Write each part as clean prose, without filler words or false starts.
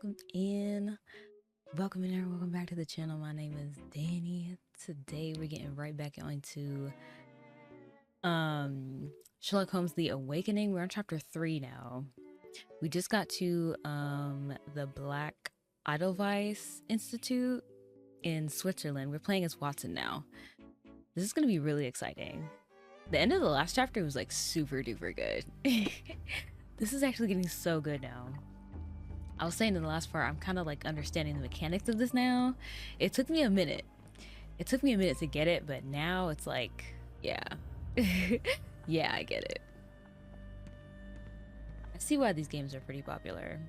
welcome in. Welcome in everyone. Welcome back to the channel. My name is Danny. Today we're getting right back into Sherlock Holmes The Awakening. We're on chapter 3 now. We just got to the Black Edelweiss Institute in Switzerland. We're playing as Watson now. This is gonna be really exciting. The end of the last chapter was like super duper good. This is actually getting so good now. I was saying in the last part, I'm kind of like understanding the mechanics of this now. It took me a minute. It took me a minute to get it, but now it's like, yeah. Yeah, I get it. I see why these games are pretty popular.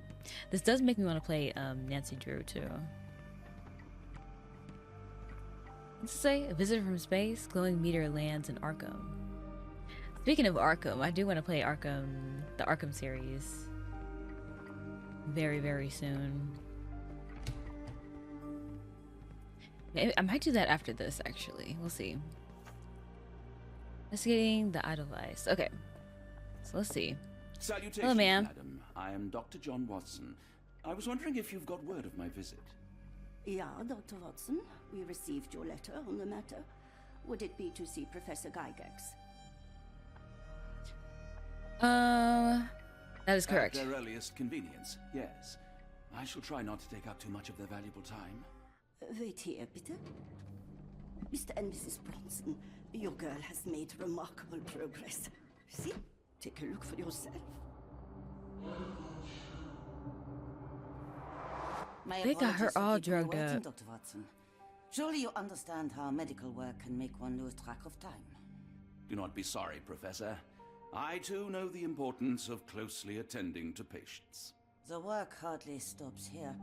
This does make me want to play Nancy Drew too. Let's say a visitor from space, glowing meteor lands in Arkham. Speaking of Arkham, I do want to play Arkham, the Arkham series. Very, very soon. Maybe I might do that after this, actually. We'll see. Investigating the Edelweiss. Okay. So let's see. Salutations, hello, ma'am. madam. I am Dr. John Watson. I was wondering if you've got word of my visit. Yeah, Dr. Watson. We received your letter on the matter. Would it be to see Professor Gygax? That is correct. At their earliest convenience, yes. I shall try not to take up too much of their valuable time. Wait here, bitte. Mr. and Mrs. Bronson, your girl has made remarkable progress. See? Take a look for yourself. They got her all drugged up. Dr. Watson. Surely you understand how medical work can make one lose track of time. Do not be sorry, Professor. I too know the importance of closely attending to patients. The work hardly stops here,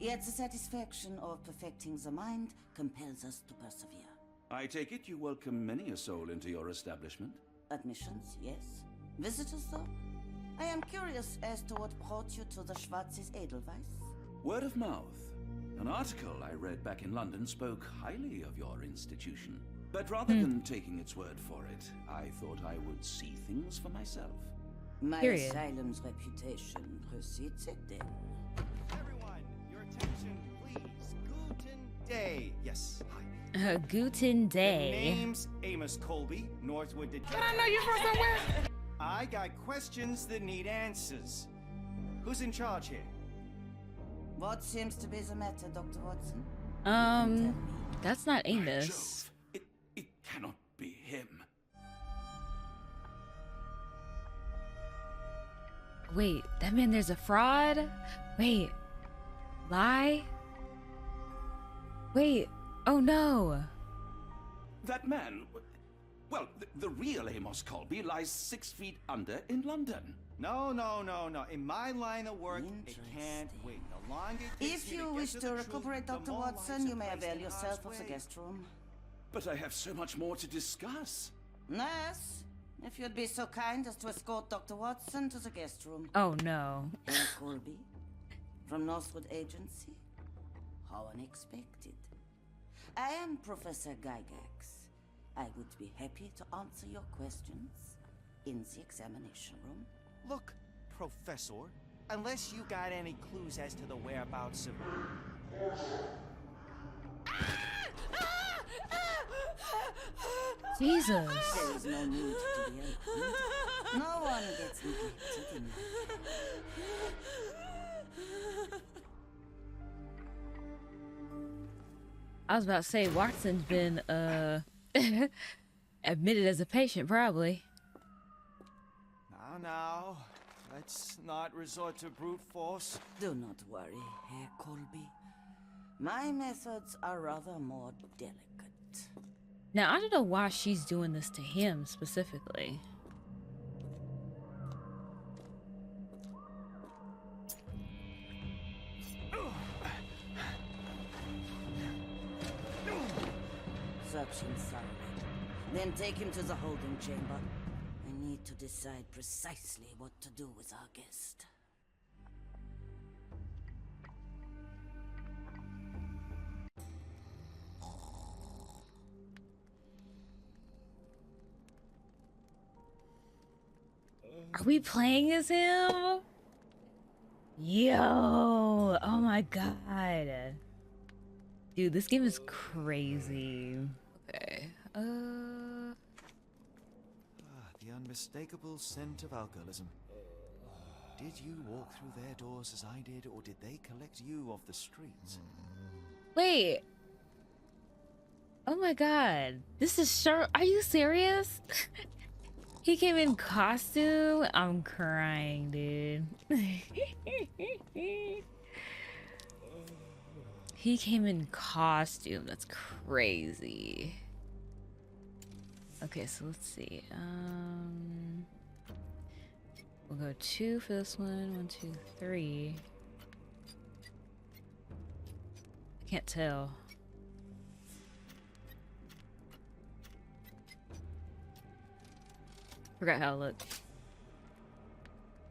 yet the satisfaction of perfecting the mind compels us to persevere. I take it you welcome many a soul into your establishment? Admissions, yes. Visitors, though? I am curious as to what brought you to the Schwarzes Edelweiss. Word of mouth. An article I read back in London spoke highly of your institution. But rather than taking its word for it, I thought I would see things for myself. My Period. asylum's reputation precedes it then. Everyone, your attention, please. Guten Day. Yes, hi. Guten The day. name's Amos Colby, Northwood Detective. I know you from somewhere. I got questions that need answers. Who's in charge here? What seems to be the matter, Dr. Watson? Tell me. That's not By Amos. Jove, it cannot be him. Wait, that mean there's a fraud? Wait. Lie? Wait. Oh no. That man, well, the real Amos Colby lies 6 feet under in London. No. In my line of work, it can't Interesting. wait. The longer it takes If me you to wish get to the truth, recuperate, the Dr. more Watson, lives you are may placed avail in yourself harm's of the way. guest room. But I have so much more to discuss. Nurse, if you'd be so kind as to escort Dr. Watson to the guest room. Oh no. Herr Colby, from Northwood Agency? How unexpected. I am Professor Gygax. I would be happy to answer your questions in the examination room. Look, Professor, unless you got any clues as to the whereabouts of... Jesus. There is no need to be alarmed. No one gets neglected in life. I was about to say Watson's been admitted as a patient, probably. Now, let's not resort to brute force. Do not worry, Herr Colby. My methods are rather more delicate. Now I don't know why she's doing this to him specifically. Search him thoroughly. Then take him to the holding chamber. I need to decide precisely what to do with our guest. Are we playing as him? Yo, know. Oh my god. Dude, this game is crazy. Okay. The unmistakable scent of alcoholism. Did you walk through their doors as I did, or did they collect you off the streets? Wait. Oh my god. This is Sherlock. Are you serious? He came in costume? I'm crying, dude. He came in costume. That's crazy. Okay, so let's see. We'll go 2 for this one. 1, 2, 3. I can't tell. Forgot how it looked.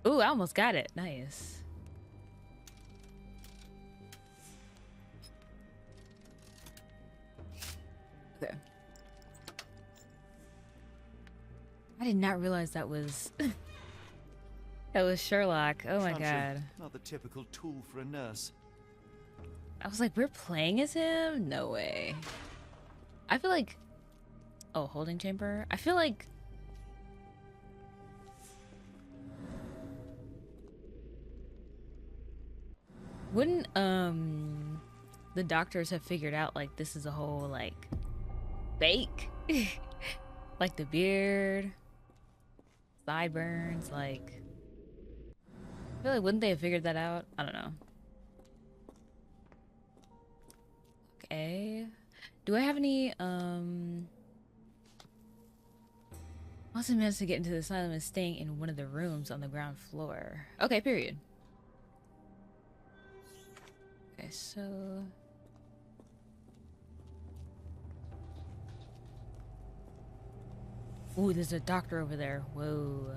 Ooh, I almost got it. Nice. Okay. I did not realize that was that was Sherlock. Oh my god. Not the typical tool for a nurse. I was like, we're playing as him? No way. I feel like... Oh, holding chamber? I feel like... Wouldn't, the doctors have figured out, like, this is a whole, like, fake? Like, the beard, sideburns, like... I feel like, wouldn't they have figured that out? I don't know. Okay. Do I have any, also managed to get into the asylum and staying in one of the rooms on the ground floor. Okay, period. Okay, so... Ooh, there's a doctor over there. Whoa.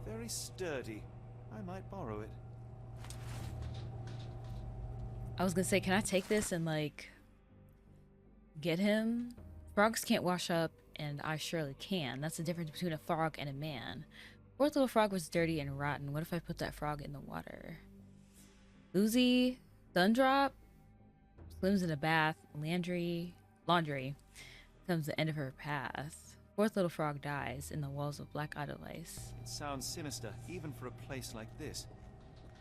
Very sturdy. I might borrow it. I was gonna say, can I take this and, like, get him? Frogs can't wash up, and I surely can. That's the difference between a frog and a man. Fourth little frog was dirty and rotten. What if I put that frog in the water? Uzi, Thundrop, swims in a bath. Laundry comes the end of her path. Fourth little frog dies in the walls of Black Edelweiss. It sounds sinister, even for a place like this.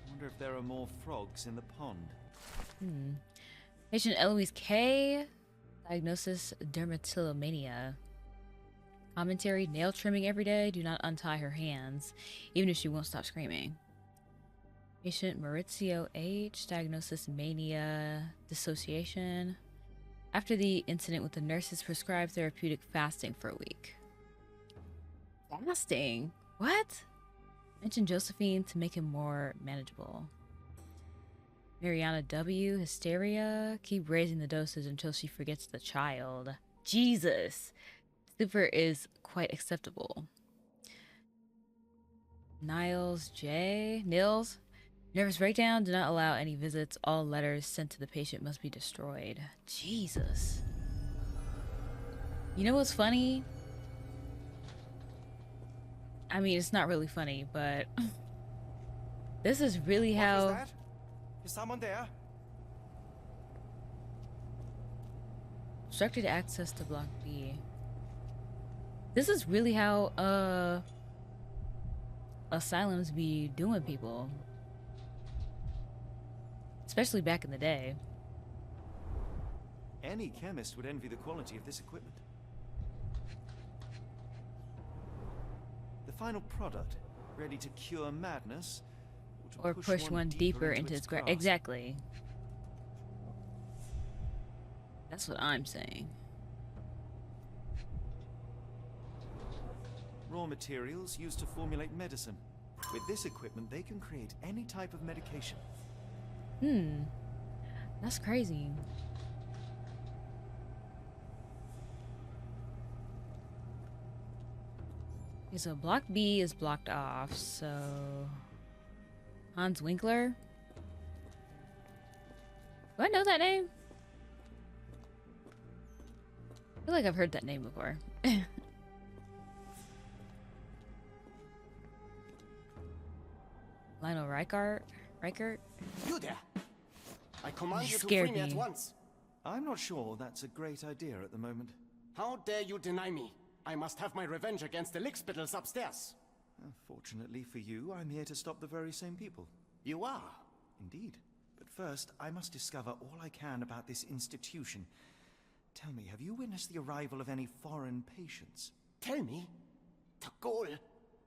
I wonder if there are more frogs in the pond. Patient Eloise K. Diagnosis dermatillomania. Commentary: nail trimming every day. Do not untie her hands, even if she won't stop screaming. Patient Maurizio H. Diagnosis: mania, dissociation. After the incident with the nurses, prescribed therapeutic fasting for a week. Fasting? What? Mention Josephine to make him more manageable. Mariana W. Hysteria. Keep raising the dosage until she forgets the child. Jesus. Super is quite acceptable. Niles J. Nils. Nervous breakdown. Do not allow any visits. All letters sent to the patient must be destroyed. Jesus. You know what's funny? I mean, it's not really funny, but this is really What how... was that? Is someone there? Obstructed access to Block B. This is really how, asylums be doing people. Especially back in the day. Any chemist would envy the quality of this equipment. The final product, ready to cure madness, Or push one deeper into its grasp. Exactly. That's what I'm saying. Raw materials used to formulate medicine. With this equipment, they can create any type of medication. That's crazy. Okay, so Block B is blocked off, so... Hans Winkler? Do I know that name? I feel like I've heard that name before. Reichert? You there! I command you to Scared free me at me. once. I'm not sure that's a great idea at the moment. How dare you deny me? I must have my revenge against the lickspittles upstairs. Fortunately for you, I'm here to stop the very same people. You are? Indeed. But first, I must discover all I can about this institution. Tell me, have you witnessed the arrival of any foreign patients? Tell me. The goal.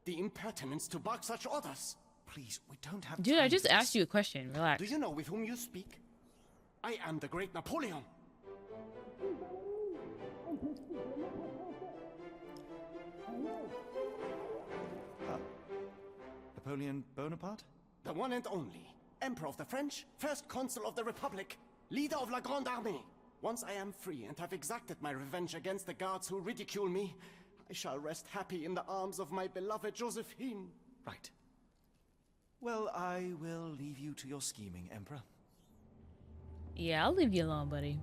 The impertinence to bark such orders. Please, we don't have Dude, time I just for asked this. you a question. Relax. Do you know with whom you speak? I am the great Napoleon. Napoleon Bonaparte? The one and only. Emperor of the French, first consul of the Republic, leader of La Grande Armée. Once I am free and have exacted my revenge against the guards who ridicule me, I shall rest happy in the arms of my beloved Josephine. Right. Well, I will leave you to your scheming, Emperor. Yeah, I'll leave you alone, buddy.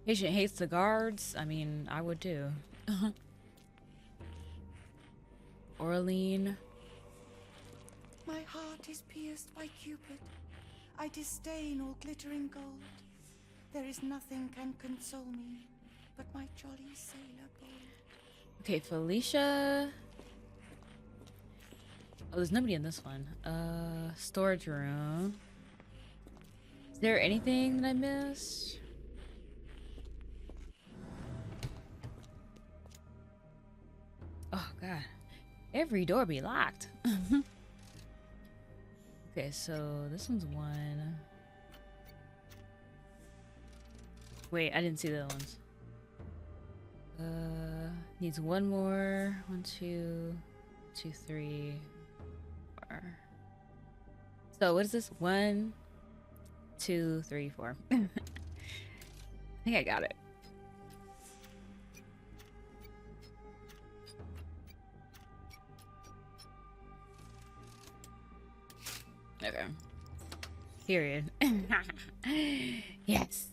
Patient hates the guards. I mean, I would too. Orlean. My heart is pierced by Cupid. I disdain all glittering gold. There is nothing can console me but my jolly sailor bold. Okay, Felicia. Oh, there's nobody in this one. Storage room. Is there anything that I missed? Oh god. Every door be locked. Okay, so this one's one. Wait, I didn't see the other ones. Needs one more. 1, 2, 2, 3, 4. So what is this? 1, 2, 3, 4. I think I got it. Okay. Period. Yes.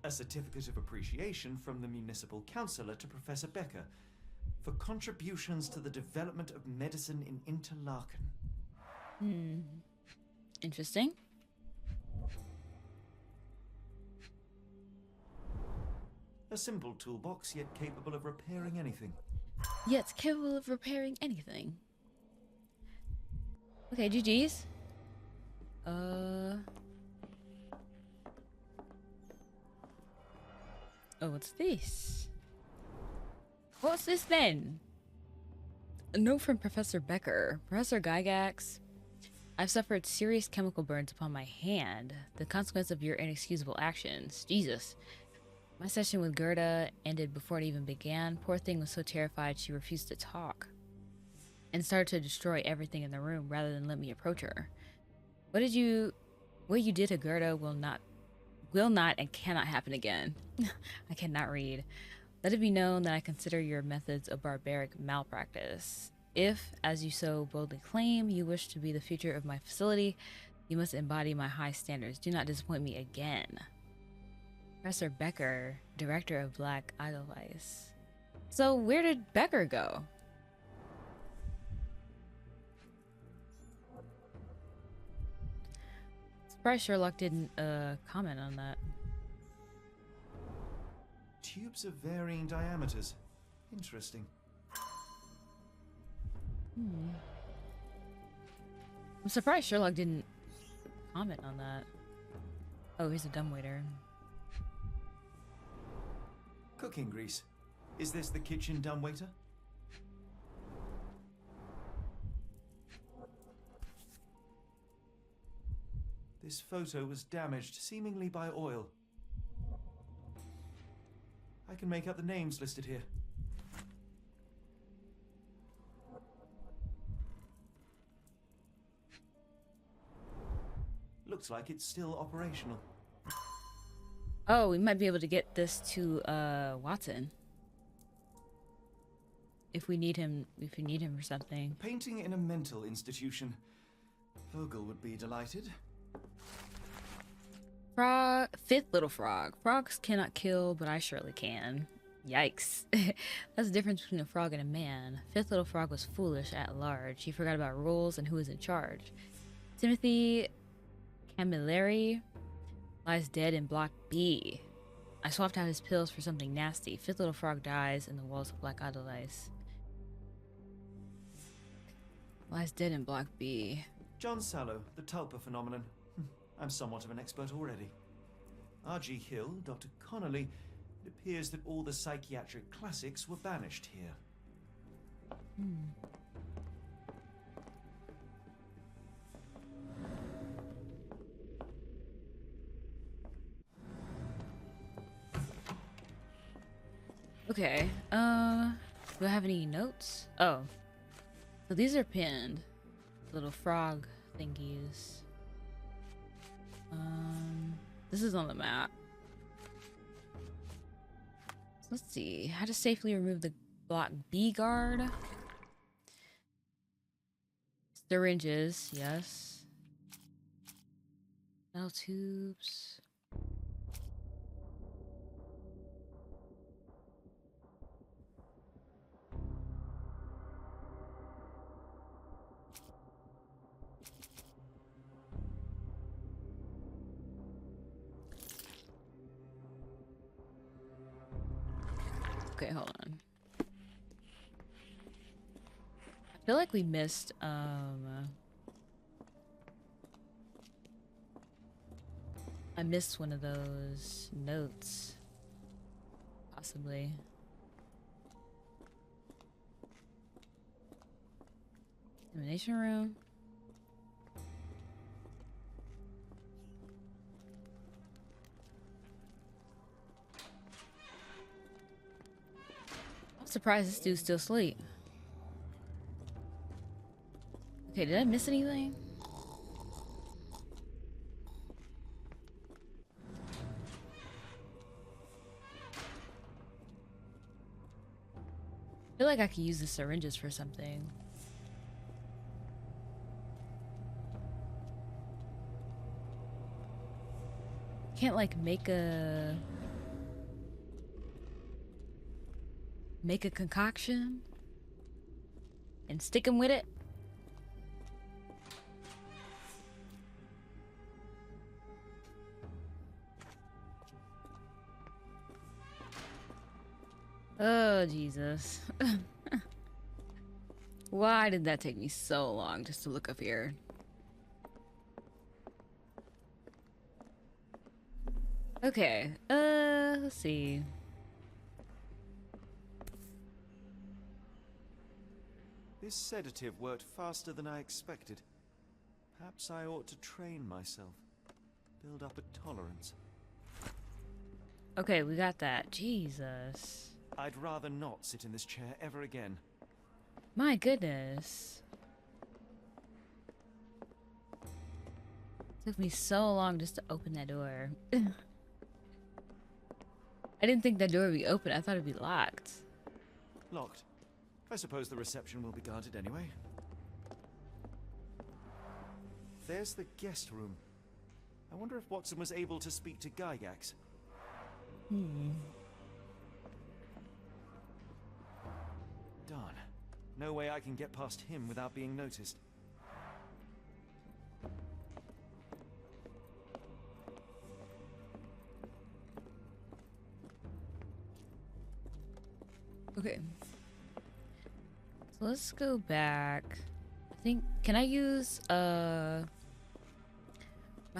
A certificate of appreciation from the municipal councillor to Professor Becker for contributions to the development of medicine in Interlaken. Interesting. A simple toolbox, yet capable of repairing anything. Yeah, it's capable of repairing anything. Okay, GG's. Oh, what's this? What's this then? A note from Professor Becker. Professor Gygax, I've suffered serious chemical burns upon my hand, the consequence of your inexcusable actions. Jesus. My session with Gerda ended before it even began. Poor thing was so terrified she refused to talk and started to destroy everything in the room rather than let me approach her. What you did to Gerda will not and cannot happen again. I cannot read. Let it be known that I consider your methods a barbaric malpractice. If, as you so boldly claim, you wish to be the future of my facility, you must embody my high standards. Do not disappoint me again. Professor Becker, director of Black Edelweiss. So where did Becker go? Surprised Sherlock didn't comment on that. Tubes of varying diameters. Interesting. I'm surprised Sherlock didn't comment on that. Oh, here's a dumbwaiter. Cooking grease. Is this the kitchen dumbwaiter? This photo was damaged, seemingly by oil. I can make out the names listed here. Looks like it's still operational. Oh, we might be able to get this to Watson. If we need him for something. Painting in a mental institution. Vogel would be delighted. Frog, fifth little frog. Frogs cannot kill, but I surely can. Yikes. That's the difference between a frog and a man. Fifth little frog was foolish at large. He forgot about rules and who was in charge. Timothy Camilleri lies dead in block B. I swapped out his pills for something nasty. Fifth little frog dies in the walls of Black Idolize. Lies dead in block B. John Sallow, the tulpa phenomenon. I'm somewhat of an expert already. R.G. Hill, Dr. Connolly. It appears that all the psychiatric classics were banished here. Okay, do I have any notes? Oh. So these are pinned. Little frog thingies. This is on the map. So let's see. How to safely remove the block B guard. Syringes, yes. Metal tubes. Okay, hold on. I feel like we missed, I missed one of those notes. Possibly. Elimination room. I'm surprised this dude's still asleep. Okay, did I miss anything? I feel like I could use the syringes for something. Can't like make a concoction and stick him with it. Oh, Jesus. Why did that take me so long just to look up here? Okay, let's see. This sedative worked faster than I expected. Perhaps I ought to train myself. Build up a tolerance. Okay, we got that. Jesus. I'd rather not sit in this chair ever again. My goodness. Took me so long just to open that door. I didn't think that door would be open. I thought it'd be locked. Locked. I suppose the reception will be guarded anyway. There's the guest room. I wonder if Watson was able to speak to Gygax. Darn. No way I can get past him without being noticed. Okay. So let's go back. I think, can I use my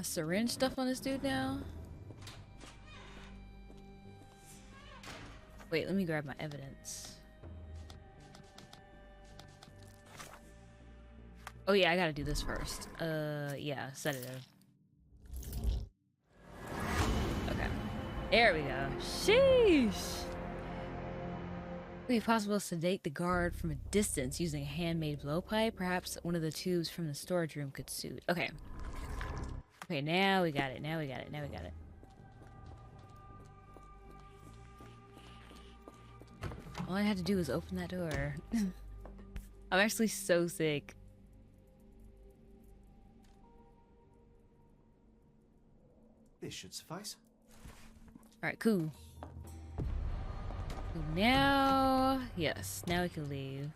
syringe stuff on this dude now? Wait, let me grab my evidence. Oh yeah, I gotta do this first. Yeah, sedative. Okay. There we go. Sheesh! It would be possible to sedate the guard from a distance using a handmade blowpipe. Perhaps one of the tubes from the storage room could suit. Okay. Okay, now we got it. Now we got it. Now we got it. All I had to do was open that door. I'm actually so sick. This should suffice. Alright, cool. So now, yes, now we can leave.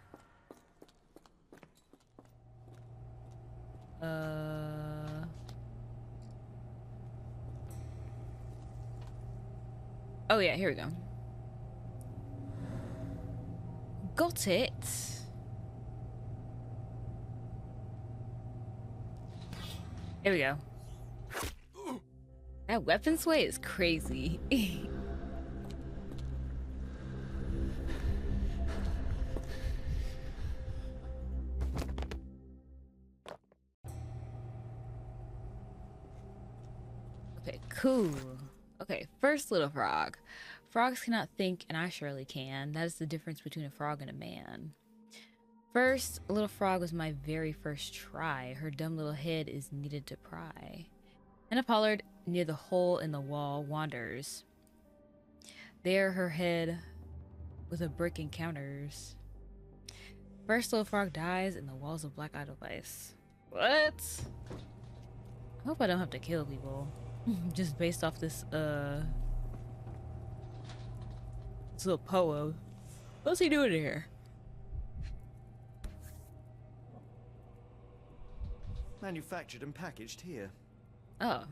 Oh yeah, here we go. Got it. There we go. That weapon sway is crazy. Okay, cool. Okay, first little frog. Frogs cannot think, and I surely can. That is the difference between a frog and a man. First, little frog was my very first try. Her dumb little head is needed to pry. And a pollard near the hole in the wall wanders. There her head with a brick encounters. First little frog dies in the walls of Black Edelweiss. What? I hope I don't have to kill people. Just based off this little poem. What's he doing here? Manufactured and packaged here. Oh.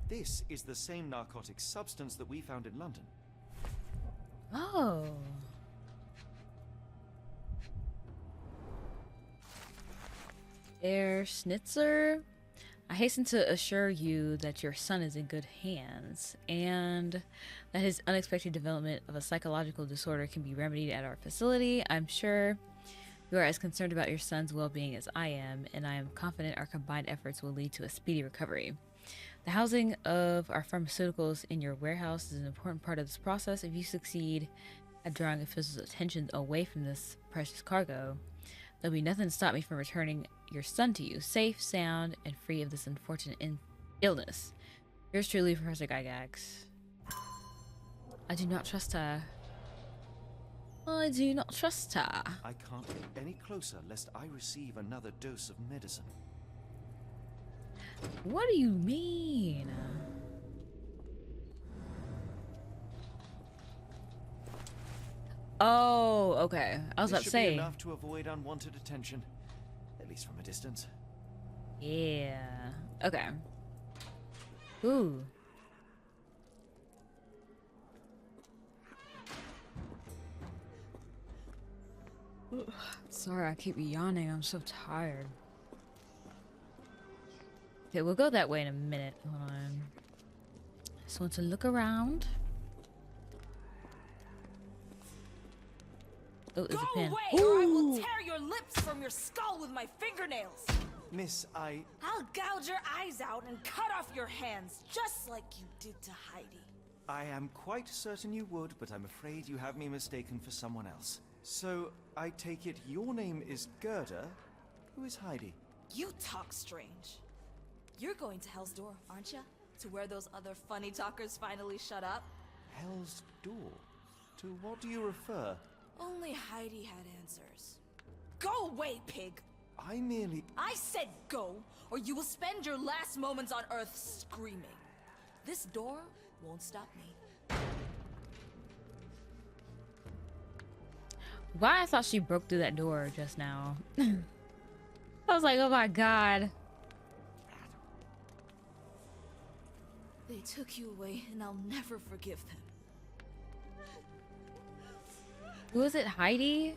This is the same narcotic substance that we found in London. Oh. Herr Schnitzer, I hasten to assure you that your son is in good hands, and that his unexpected development of a psychological disorder can be remedied at our facility. I'm sure you are as concerned about your son's well-being as I am, and I am confident our combined efforts will lead to a speedy recovery. The housing of our pharmaceuticals in your warehouse is an important part of this process. If you succeed at drawing officials' attention away from this precious cargo, there'll be nothing to stop me from returning your son to you, safe, sound, and free of this unfortunate illness. Yours truly, Professor Gygax. I do not trust her. I do not trust her. I can't get any closer lest I receive another dose of medicine. What do you mean? Oh, okay. I was about to This should be say. enough to avoid unwanted attention, at least from a distance. Yeah. Okay. Ooh. Sorry, I keep yawning. I'm so tired. Okay, we'll go that way in a minute. Hold on. Just want to look around. Oh, there's a pin. Go away, or I will tear your lips from your skull with my fingernails. Miss, I'll gouge your eyes out and cut off your hands, just like you did to Heidi. I am quite certain you would, but I'm afraid you have me mistaken for someone else. So, I take it your name is Gerda? Who is Heidi? You talk strange. You're going to Hell's Door, aren't you? To where those other funny talkers finally shut up? Hell's Door? To what do you refer? Only Heidi had answers. Go away, pig! I said go, or you will spend your last moments on Earth screaming. This door won't stop me. Why I thought she broke through that door just now. I was like, oh my god. They took you away, and I'll never forgive them. Who is it, Heidi?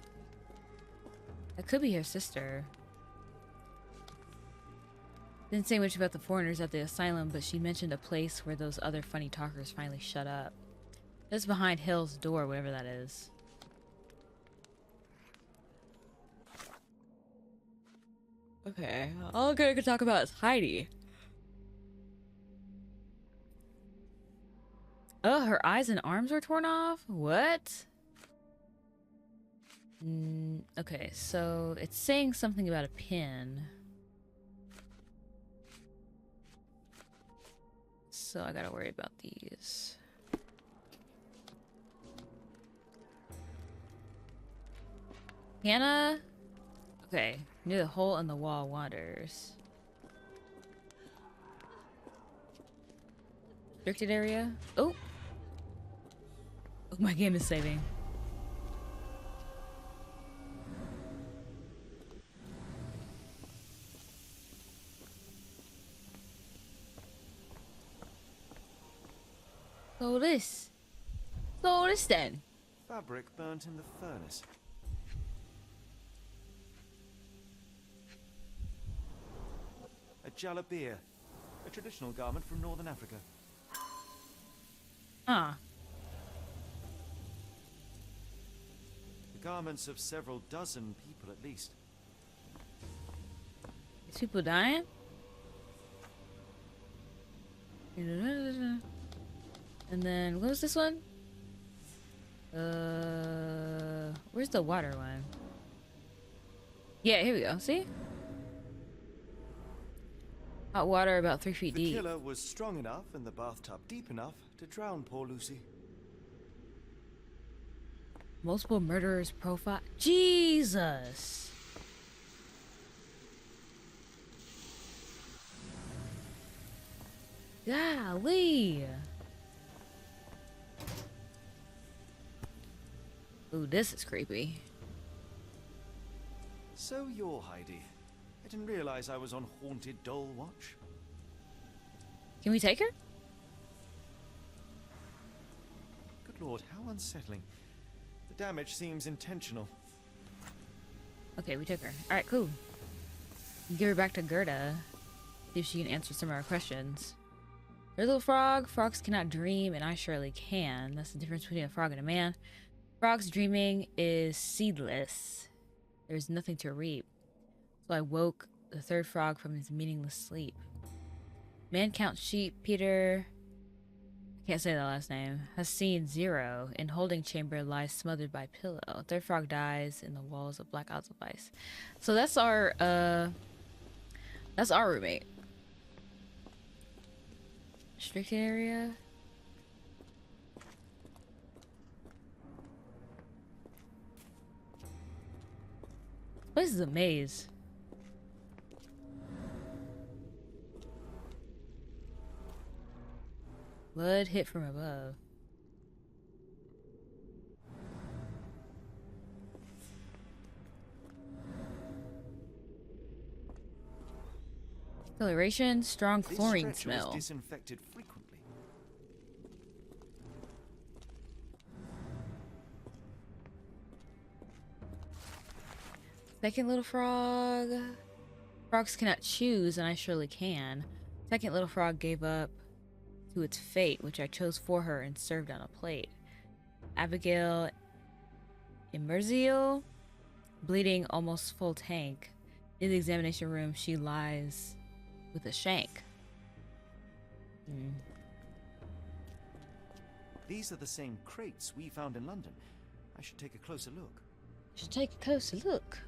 That could be her sister. Didn't say much about the foreigners at the asylum, but she mentioned a place where those other funny talkers finally shut up. It's behind Hill's door, whatever that is. Okay, all I could talk about is Heidi. Oh, her eyes and arms were torn off? What? Okay, so it's saying something about a pin. So I gotta worry about these. Hannah? Okay, near the hole in the wall wanders. Restricted area. Oh. Oh, my game is saving. So this then. Fabric burnt in the furnace. A jalabia, a traditional garment from northern Africa. Ah. The garments of several dozen people at least. Is people dying? And then what was this one? Where's the water one? Yeah, here we go. See? Hot water about 3 feet The deep. killer was strong enough and the bathtub deep enough to drown poor Lucy. Multiple murderers profile. Jesus. Golly. Ooh, this is creepy. So you're Heidi. I didn't realize I was on haunted doll watch. Can we take her? Good lord, how unsettling. The damage seems intentional. Okay, we took her. Alright, cool. Give her back to Gerda. See if she can answer some of our questions. There's a little frog. Frogs cannot dream, and I surely can. That's the difference between a frog and a man. Frog's dreaming is seedless. There's nothing to reap. So I woke the third frog from his meaningless sleep. Man counts sheep. Peter, I can't say the last name, has seen 0. In holding chamber lies smothered by pillow. Third frog dies in the walls of black odds of ice. So that's our roommate. Restricted area. This place is a maze. Blood hit from above. Coloration, strong This chlorine stretcher was smell. disinfected frequently. Second little frog. Frogs cannot choose, and I surely can. Second little frog gave up to its fate, which I chose for her and served on a plate. Abigail Immerziel, bleeding almost full tank. In the examination room, she lies with a shank. These are the same crates we found in London. I should take a closer look. Should take a closer look.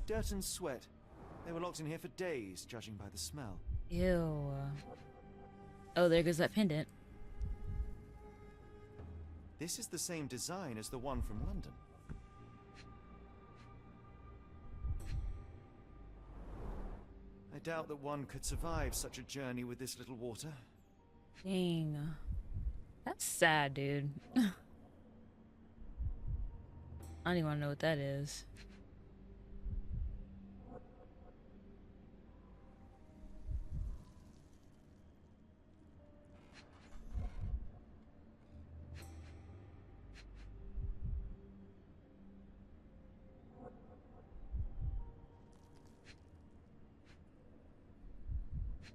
Dirt and sweat. They were locked in here for days, judging by the smell. Ew. Oh, there goes that pendant. This is the same design as the one from London. I doubt that one could survive such a journey with this little water. Dang. That's sad, dude. I don't even want to know what that is.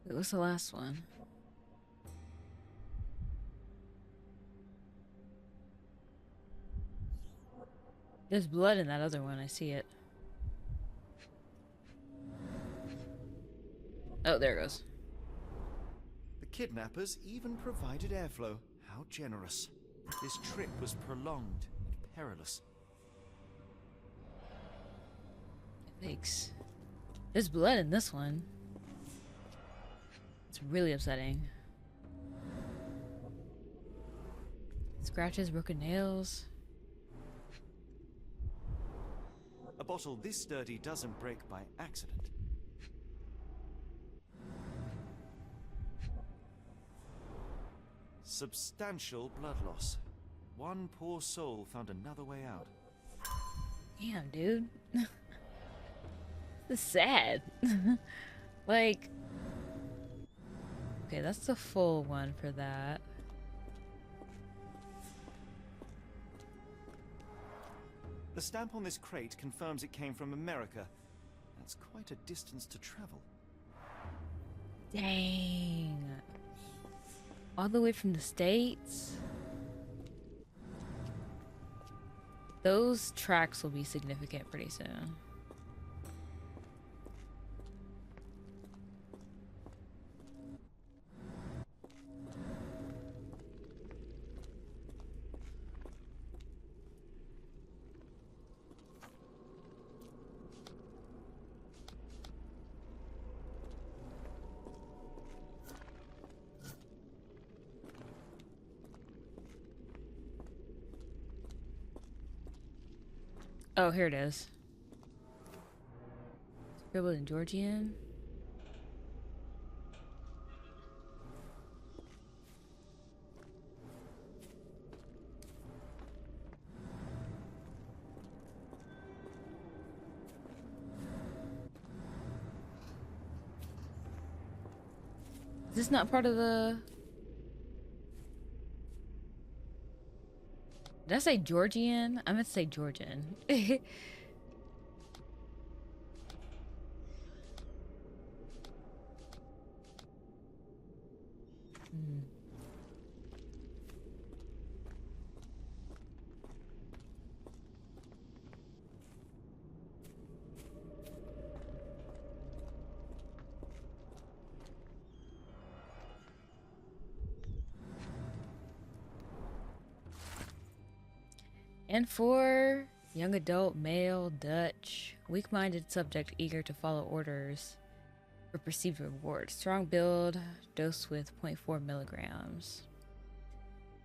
Wait, what's the last one? There's blood in that other one. I see it. Oh, there it goes. The kidnappers even provided airflow. How generous. This trip was prolonged and perilous. Thanks. There's blood in this one. It's really upsetting. Scratches, broken nails. A bottle this sturdy doesn't break by accident. Substantial blood loss. One poor soul found another way out. Damn, dude. This is sad. Like, okay, that's the full one for that. The stamp on this crate confirms it came from America. That's quite a distance to travel. Dang. All the way from the States? Those tracks will be significant pretty soon. Oh, here it is. Scribbled in Georgian. Is this not part of the... Did I say Georgian? I meant to say Georgian. And for young adult, male, Dutch, weak-minded subject eager to follow orders for perceived reward. Strong build, dose with 0.4 milligrams.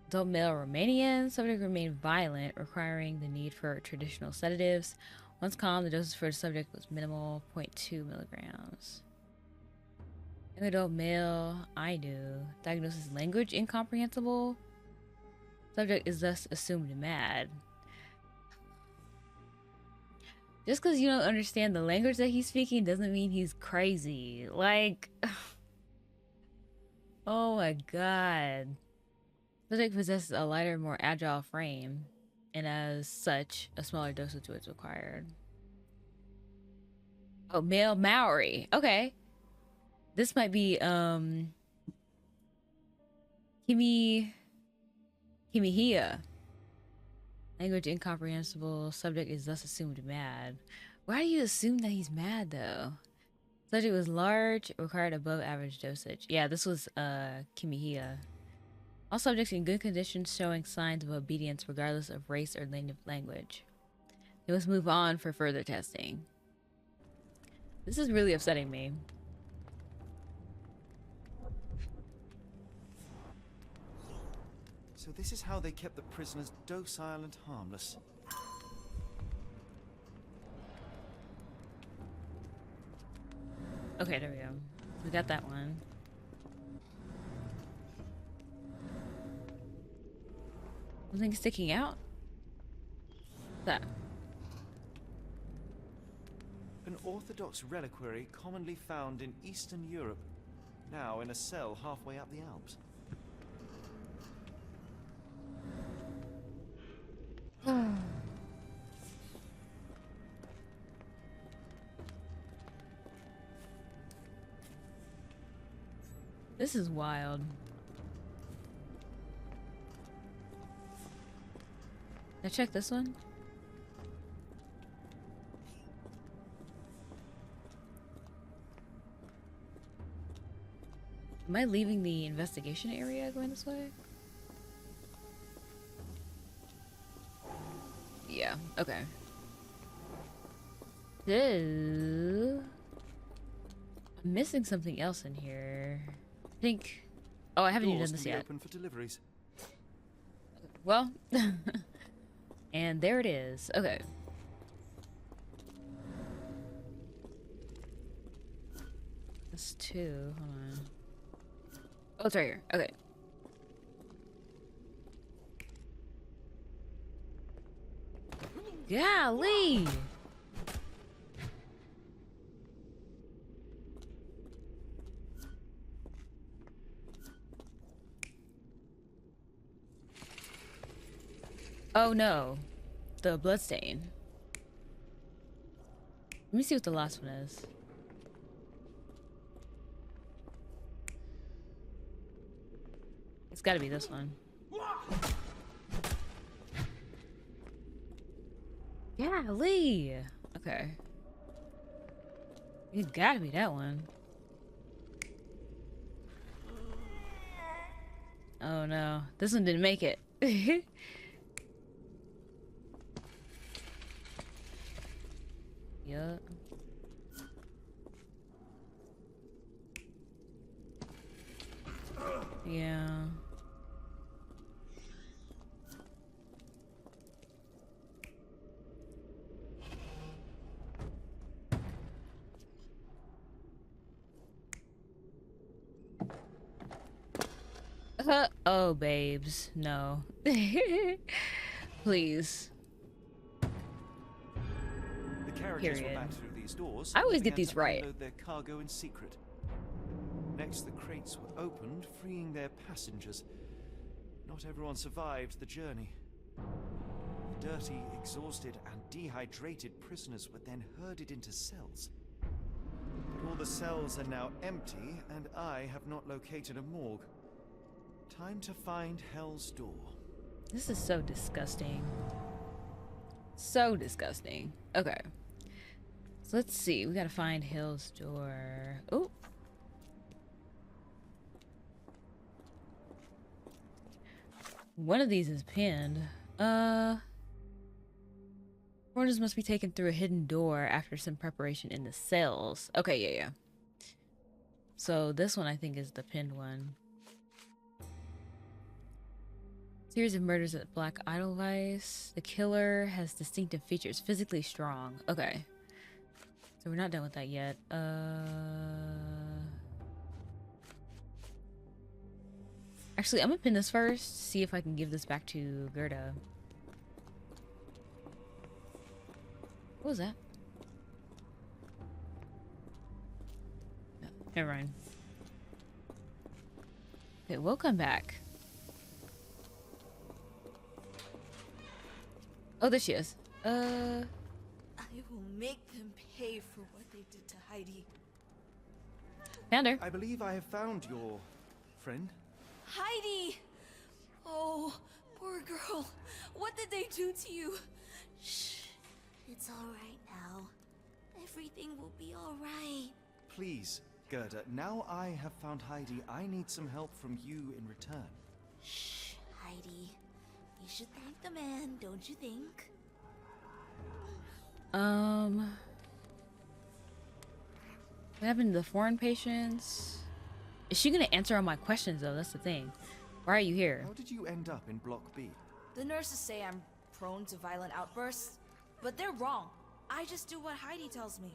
Adult male Romanian, subject remained violent, requiring the need for traditional sedatives. Once calm, the doses for the subject was minimal, 0.2 milligrams. Young adult male, Ainu, diagnosis language incomprehensible. Subject is thus assumed mad. Just because you don't understand the language that he's speaking doesn't mean he's crazy. Like, oh my god. Subject possesses a lighter, more agile frame, and as such, a smaller dosage is required. Oh, male Maori. Okay. This might be, Kimihia. Language incomprehensible. Subject is thus assumed mad. Why do you assume that he's mad though? Subject was large, required above average dosage. Yeah, this was Kimihia. All subjects in good condition showing signs of obedience regardless of race or native language. They must move on for further testing. This is really upsetting me. So this is how they kept the prisoners docile and harmless. Okay, there we go. We got that one. Something sticking out? What's that? An orthodox reliquary commonly found in Eastern Europe, now in a cell halfway up the Alps. This is wild. Now check this one. Am I leaving the investigation area going this way? Yeah, okay. So, I'm missing something else in here. I think... Oh, I haven't even done this yet. Open for deliveries. Well, and there it is. Okay. That's 2. Hold on. Oh, it's right here. Okay. Golly! Oh no. The bloodstain. Let me see what the last one is. It's gotta be this one. Golly! Okay. It gotta be that one. Oh no. This one didn't make it. Yup. Yeah. Oh, babes. No. Please. The carriages were Period. back through these doors. I always and they get had these to right. unload their cargo in secret. Next, the crates were opened, freeing their passengers. Not everyone survived the journey. The dirty, exhausted, and dehydrated prisoners were then herded into cells. But all the cells are now empty, and I have not located a morgue. Time to find Hell's Door. This is so disgusting. So disgusting. Okay. So let's see. We gotta find Hill's Door. Oh. One of these is pinned. Foreigners must be taken through a hidden door after some preparation in the cells. Okay, yeah. So this one I think is the pinned one. Series of murders at Black Edelweiss. The killer has distinctive features, physically strong. Okay. So we're not done with that yet. Actually, I'm gonna pin this first, see if I can give this back to Gerda. What was that? No, never mind. Okay, we'll come back. Oh, there she is. I will make them pay for what they did to Heidi. Found her. I believe I have found your friend. Heidi! Oh, poor girl. What did they do to you? Shh. It's all right now. Everything will be all right. Please, Gerda, now I have found Heidi, I need some help from you in return. Shh, Heidi. You should thank the man, don't you think? What happened to the foreign patients? Is she gonna answer all my questions though? That's the thing. Why are you here? How did you end up in Block B? The nurses say I'm prone to violent outbursts, but they're wrong. I just do what Heidi tells me.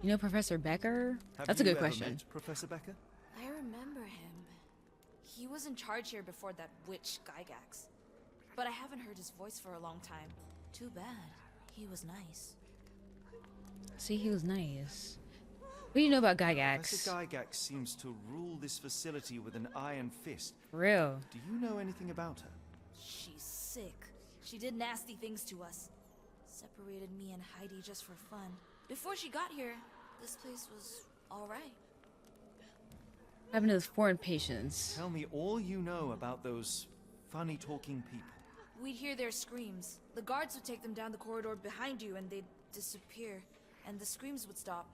You know Professor Becker? Have That's a you good ever question. met Professor Becker? I remember him. He was in charge here before that witch Gygax. But I haven't heard his voice for a long time. Too bad. He was nice. See, he was nice. What do you know about Gygax? Professor Gygax seems to rule this facility with an iron fist. For real. Do you know anything about her? She's sick. She did nasty things to us. Separated me and Heidi just for fun. Before she got here, this place was alright. What happened to those foreign patients? Tell me all you know about those funny-talking people. We'd hear their screams. The guards would take them down the corridor behind you and they'd disappear. And the screams would stop.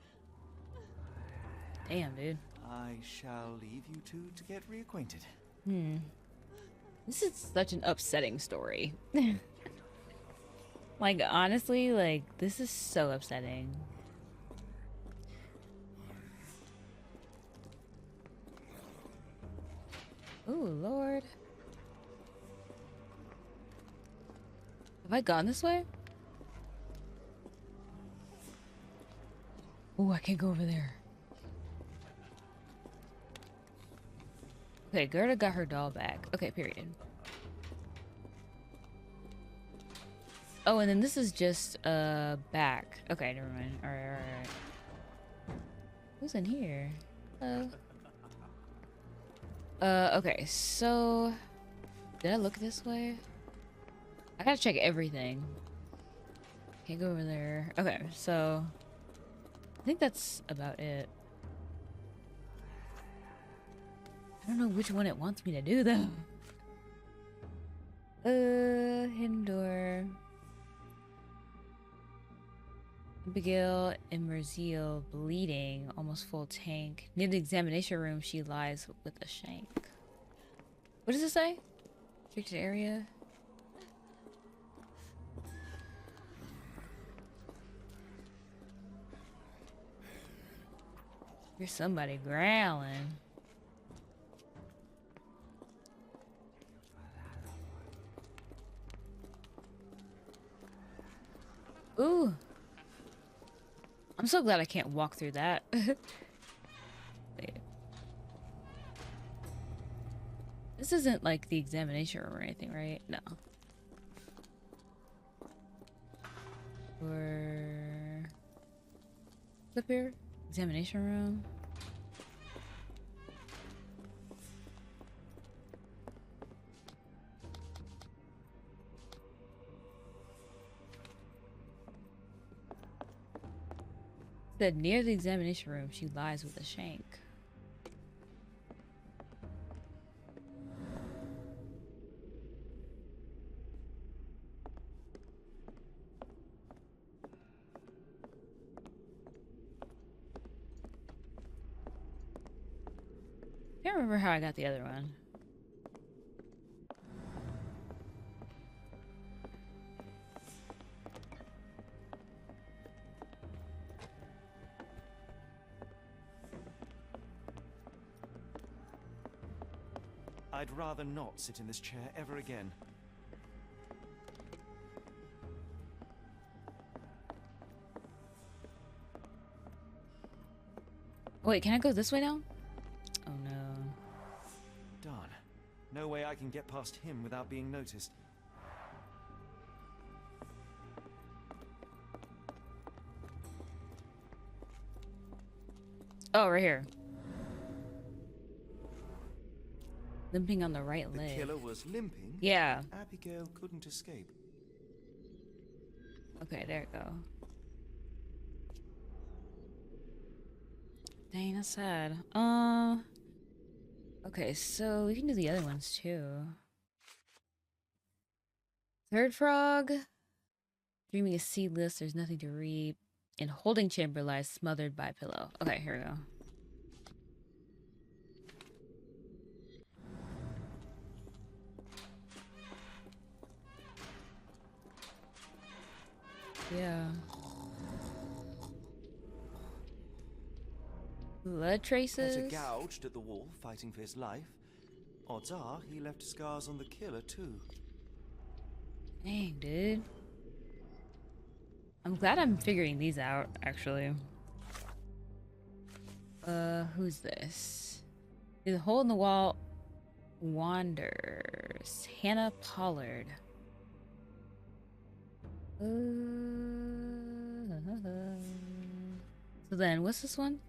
Damn, dude. I shall leave you two to get reacquainted. This is such an upsetting story. Like, honestly, like, this is so upsetting. Oh, Lord. Have I gone this way? Oh, I can't go over there. Okay, Gerda got her doll back. Okay, period. Oh, and then this is just back. Okay, never mind. Alright. Who's in here? Okay, so did I look this way? I gotta check everything. Can't go over there. Okay, so I think that's about it. I don't know which one it wants me to do though. Hidden door. Abigail and Merziel bleeding, almost full tank. Near the examination room, she lies with a shank. What does it say? Restricted area. Here's somebody growling. Ooh. I'm so glad I can't walk through that. Wait. This isn't like the examination room or anything, right? No. Or up here? Examination room. Said near the examination room, she lies with a shank. Can't remember how I got the other one. I'd rather not sit in this chair ever again. Wait, can I go this way now? Oh no. Darn. No way I can get past him without being noticed. Oh, right here. Limping on the right leg. The killer was limping? Yeah. Abigail couldn't escape. Okay, there we go. Dang, that's sad. Okay, so we can do the other ones too. Third frog. Dreaming is seedless, there's nothing to reap. In holding chamber lies smothered by pillow. Okay, here we go. Yeah. Blood traces? Petter gouged at the wall, fighting for his life. Odds are he left scars on the killer too. Dang, dude. I'm glad I'm figuring these out, actually. Who's this? The hole in the wall wanders. Hannah Pollard. So then, what's this one?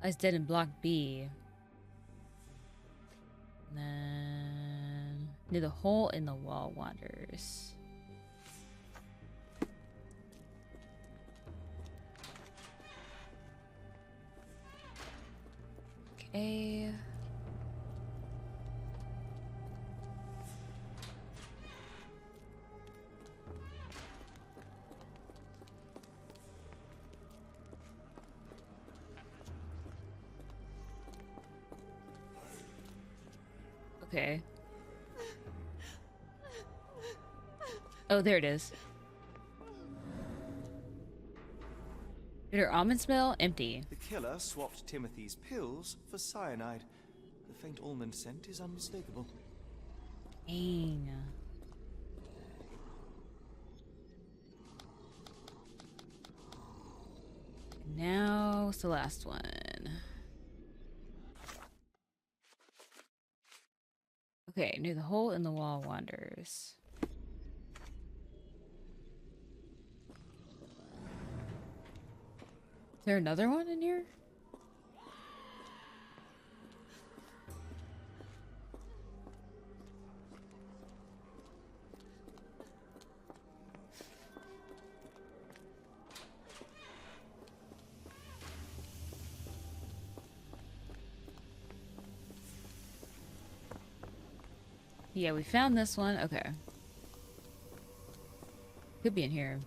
Lies dead in block B. And then near the hole in the wall wanders. Okay. Okay. Oh, there it is. Did her almond smell? Empty. The killer swapped Timothy's pills for cyanide. The faint almond scent is unmistakable. Dang. Now it's the last one. Okay, near the hole in the wall wanders. Is there another one in here? Yeah, we found this one. Okay. Could be in here.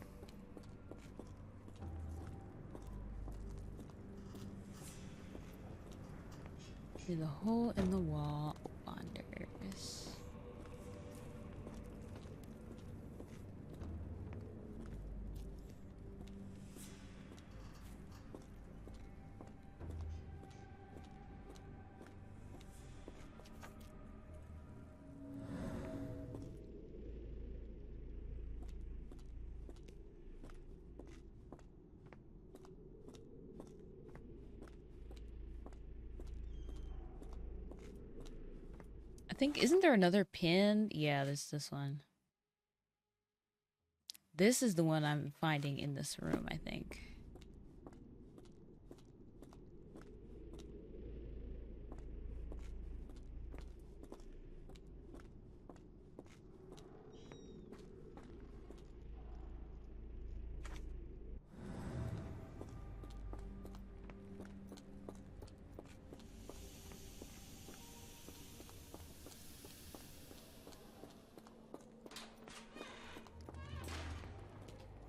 See, the hole in the wall wanders. I think, isn't there another pin? Yeah, there's this one. This is the one I'm finding in this room, I think.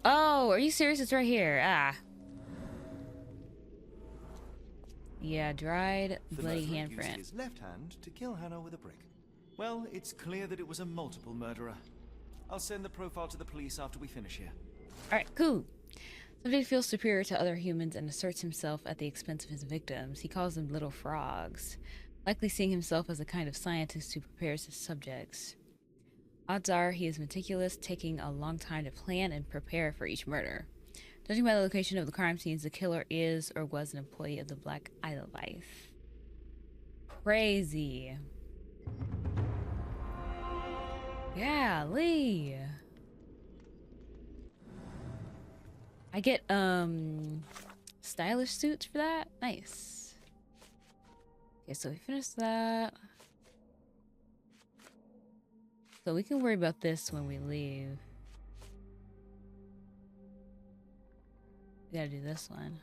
Oh, are you serious? It's right here. Ah. Yeah, dried bloody handprint. Used his left hand to kill Hannah with a brick. Well, it's clear that it was a multiple murderer. I'll send the profile to the police after we finish here. Alright, cool. Subject feels superior to other humans and asserts himself at the expense of his victims. He calls them little frogs, likely seeing himself as a kind of scientist who prepares his subjects. Odds are he is meticulous, taking a long time to plan and prepare for each murder. Judging by the location of the crime scenes, the killer is or was an employee of the Black Edelweiss. Crazy. Yeah, Lee. I get stylish suits for that. Nice. Okay, so we finished that. So we can worry about this when we leave. We gotta do this one.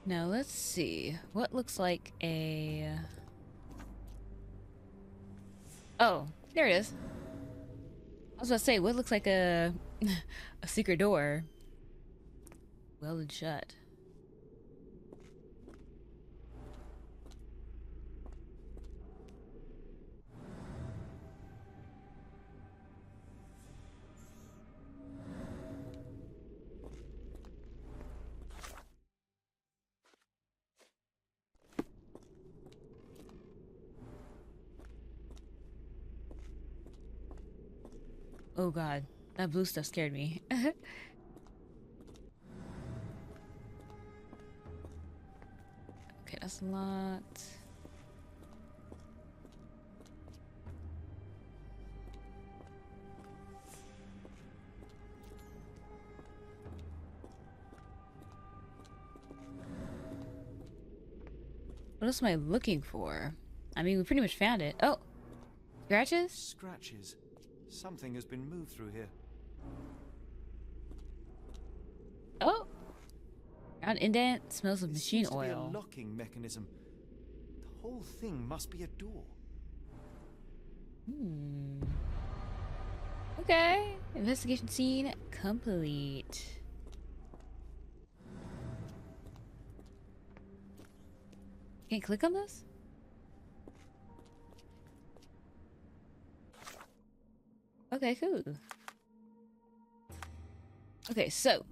Now let's see. What looks like a... Oh, there it is. I was about to say, what looks like a a secret door? Welded shut. Oh god, that blue stuff scared me. Okay, that's locked. What else am I looking for? I mean, we pretty much found it. Oh! Scratches? Scratches. Something has been moved through here. Oh! Ground indent smells of machine Seems to be oil. a locking mechanism. The whole thing must be a door. Hmm. Okay. Investigation scene complete. Can't click on this? Okay, cool. Okay, so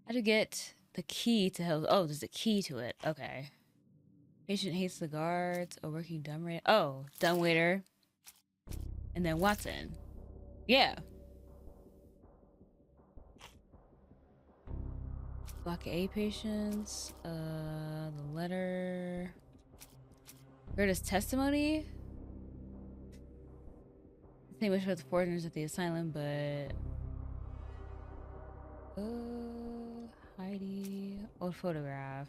how to get The key to hell. Oh, there's a key to it. Okay. Patient hates the guards. A working dumbwaiter. Oh, dumbwaiter. And then Watson. Yeah. Block A patients. The letter. Gerda's testimony. Same wish with the foreigners at the asylum, but. Heidi. Old photograph.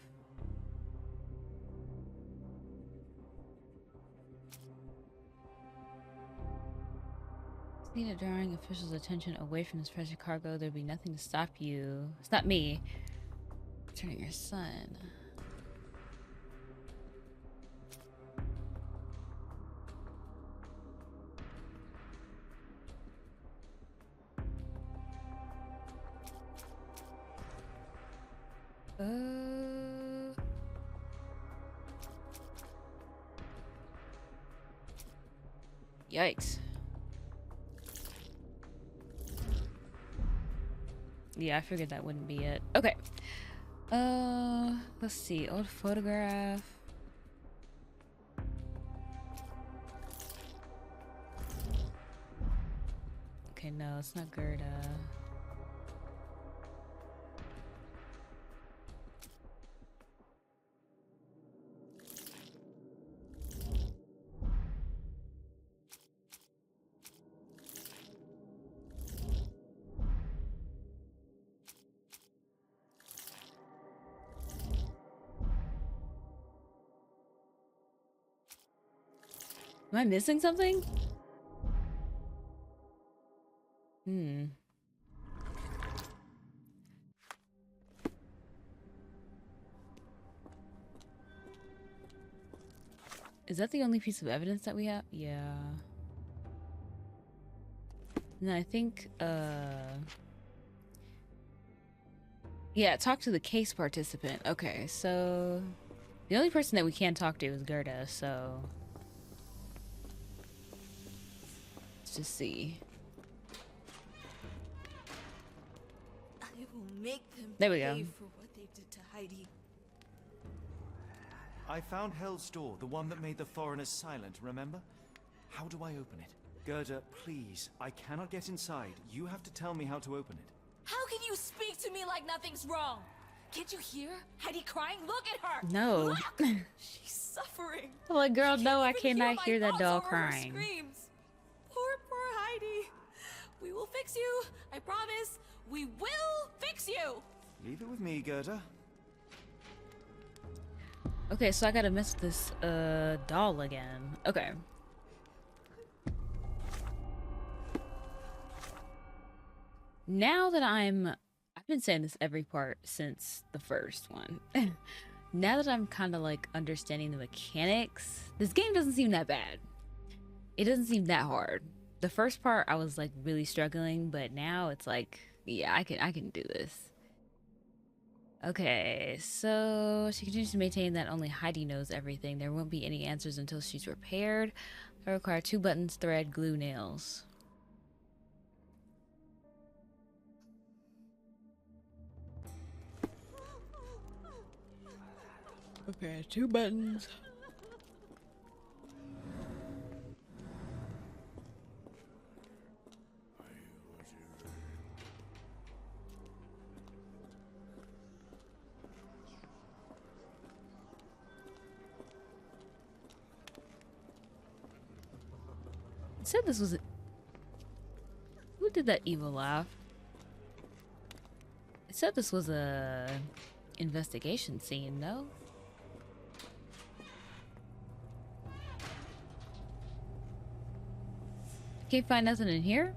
Need a drawing officials' attention away from this precious cargo. There'd be nothing to stop you. Stop me. Returning your son. Yikes. Yeah, I figured that wouldn't be it. Okay. Let's see. Old photograph. Okay, no, it's not Gerda. Am I missing something? Is that the only piece of evidence that we have? Yeah. No, I think, yeah, talk to the case participant. Okay, so the only person that we can talk to is Gerda, so let's just see. I will make them There we go. pay for what they did to Heidi. I found Hell's Door, the one that made the foreigners silent, remember? How do I open it? Gerda, please. I cannot get inside. You have to tell me how to open it. How can you speak to me like nothing's wrong? Can't you hear Heidi crying? Look at her! No. Look! She's suffering. I'm like, girl, no, I even cannot my hear that thoughts doll over her crying. Screams. Poor Heidi. We will fix you. I promise. We will fix you. Leave it with me, Gerda. Okay, so I gotta mess with this doll again. Okay. Now that I've been saying this every part since the first one. Now that I'm kind of like understanding the mechanics, this game doesn't seem that bad. It doesn't seem that hard. The first part I was like really struggling, but now it's like, yeah, I can do this. Okay, so she continues to maintain that only Heidi knows everything. There won't be any answers until she's repaired. I require 2 buttons, thread, glue, nails. Okay, 2 buttons. It said this was who did that evil laugh? It said this was a investigation scene, no? Can't find nothing in here?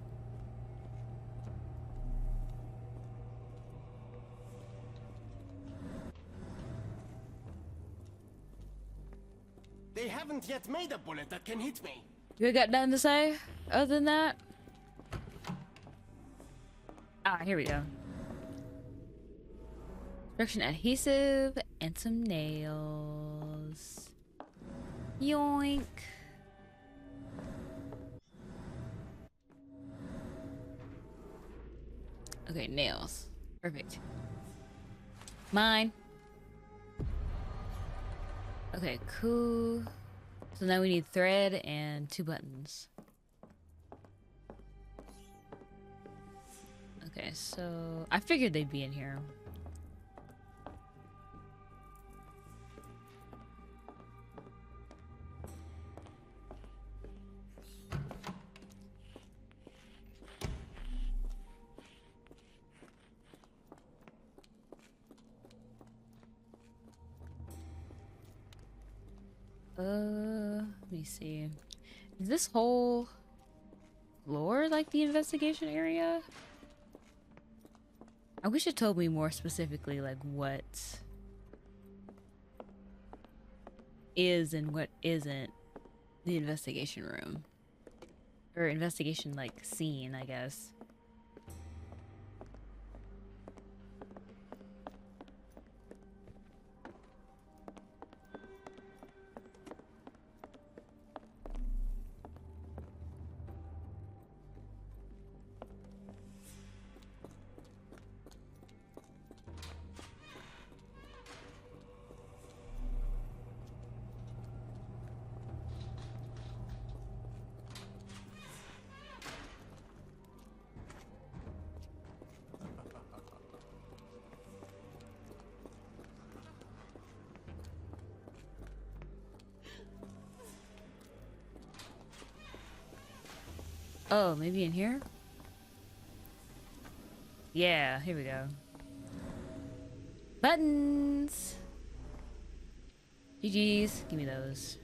They haven't yet made a bullet that can hit me. You got nothing to say other than that? Ah, here we go. Construction adhesive and some nails. Yoink. Okay, nails. Perfect. Mine. Okay, cool. So now we need thread and 2 buttons. Okay, so I figured they'd be in here. Let me see. Is this whole floor like the investigation area? I wish it told me more specifically like what is and what isn't the investigation room. Or investigation like scene, I guess. Oh, maybe in here? Yeah, here we go. Buttons! GG's. Give me those.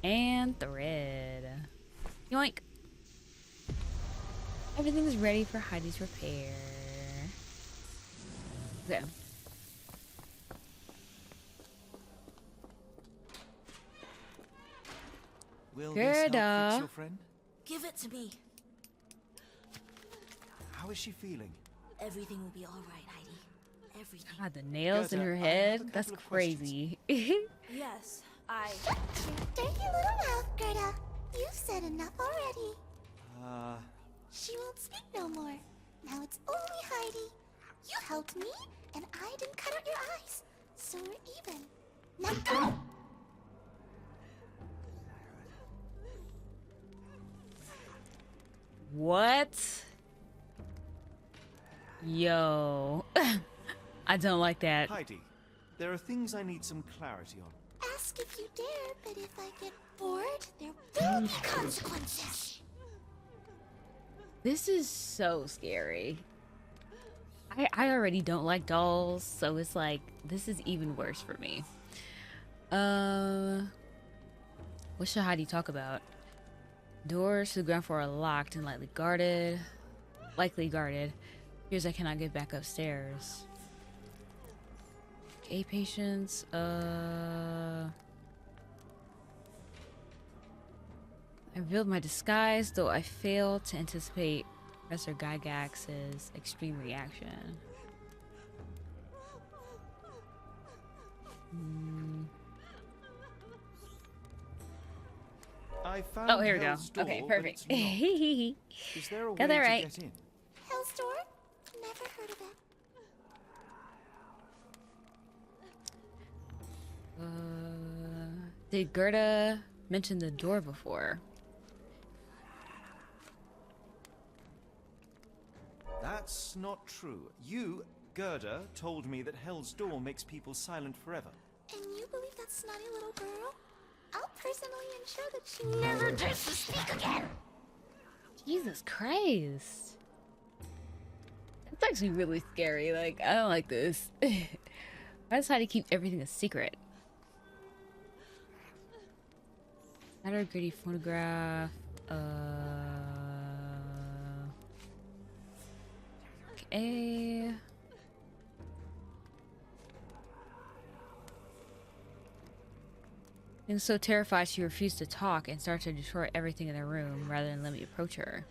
And thread. Yoink! Everything's ready for Heidi's repair. Okay. Will this help Gerda. fix your friend? Give it to me. How is she feeling? Everything will be all right, Heidi. Everything. God, the nails in Gerda, her I have a head? couple That's of questions. crazy. Yes, I. Dirty little mouth, Gerda. You've said enough already. Uh, She won't speak no more. Now it's only Heidi. You helped me, and I didn't cut out your eyes. So we're even. Now go! What? Yo. I don't like that. Heidi, there are things I need some clarity on. Ask if you dare, but if I get bored, there will be consequences. This is so scary. I already don't like dolls, so it's like, this is even worse for me. What should Heidi talk about? Doors to the ground floor are locked and likely guarded. Fears I cannot get back upstairs. Okay, patience. I revealed my disguise, though I failed to anticipate Professor Gygax's extreme reaction. I found Oh, here we go. Hell's Door, Okay, but perfect. it's not. Is there a way Got that to right. get in? Hell's Door? Never heard of it. Did Gerda mention the door before? That's not true. You, Gerda, told me that Hell's Door makes people silent forever. And you believe that snotty little girl? I'll personally ensure that she never dares to speak again. Jesus Christ. That's actually really scary. Like, I don't like this. Why does Heidi keep everything a secret? Matter gritty photograph. Okay. I was so terrified she refused to talk and started to destroy everything in the room rather than let me approach her.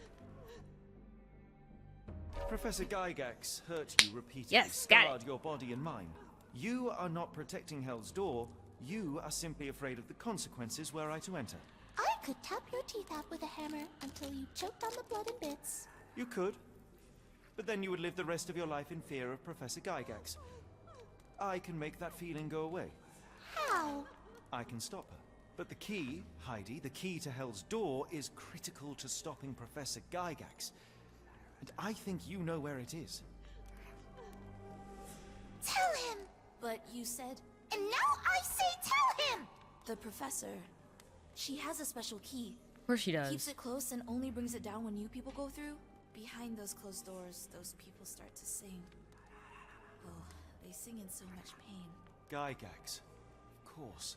Professor Gygax hurt you repeatedly, Yes, got it. scarred your body and mind. You are not protecting Hell's Door. You are simply afraid of the consequences were I to enter. I could tap your teeth out with a hammer until you choked on the blood in bits. You could. but then you would live the rest of your life in fear of Professor Gygax. I can make that feeling go away. How? I can stop her. But the key, Heidi, the key to Hell's Door is critical to stopping Professor Gygax. And I think you know where it is. Tell him! But you said And now I say tell him! the professor. She has a special key. Of course she does. Keeps it close and only brings it down when new people go through. Behind those closed doors, those people start to sing. Oh, they sing in so much pain. Gygax. Of course.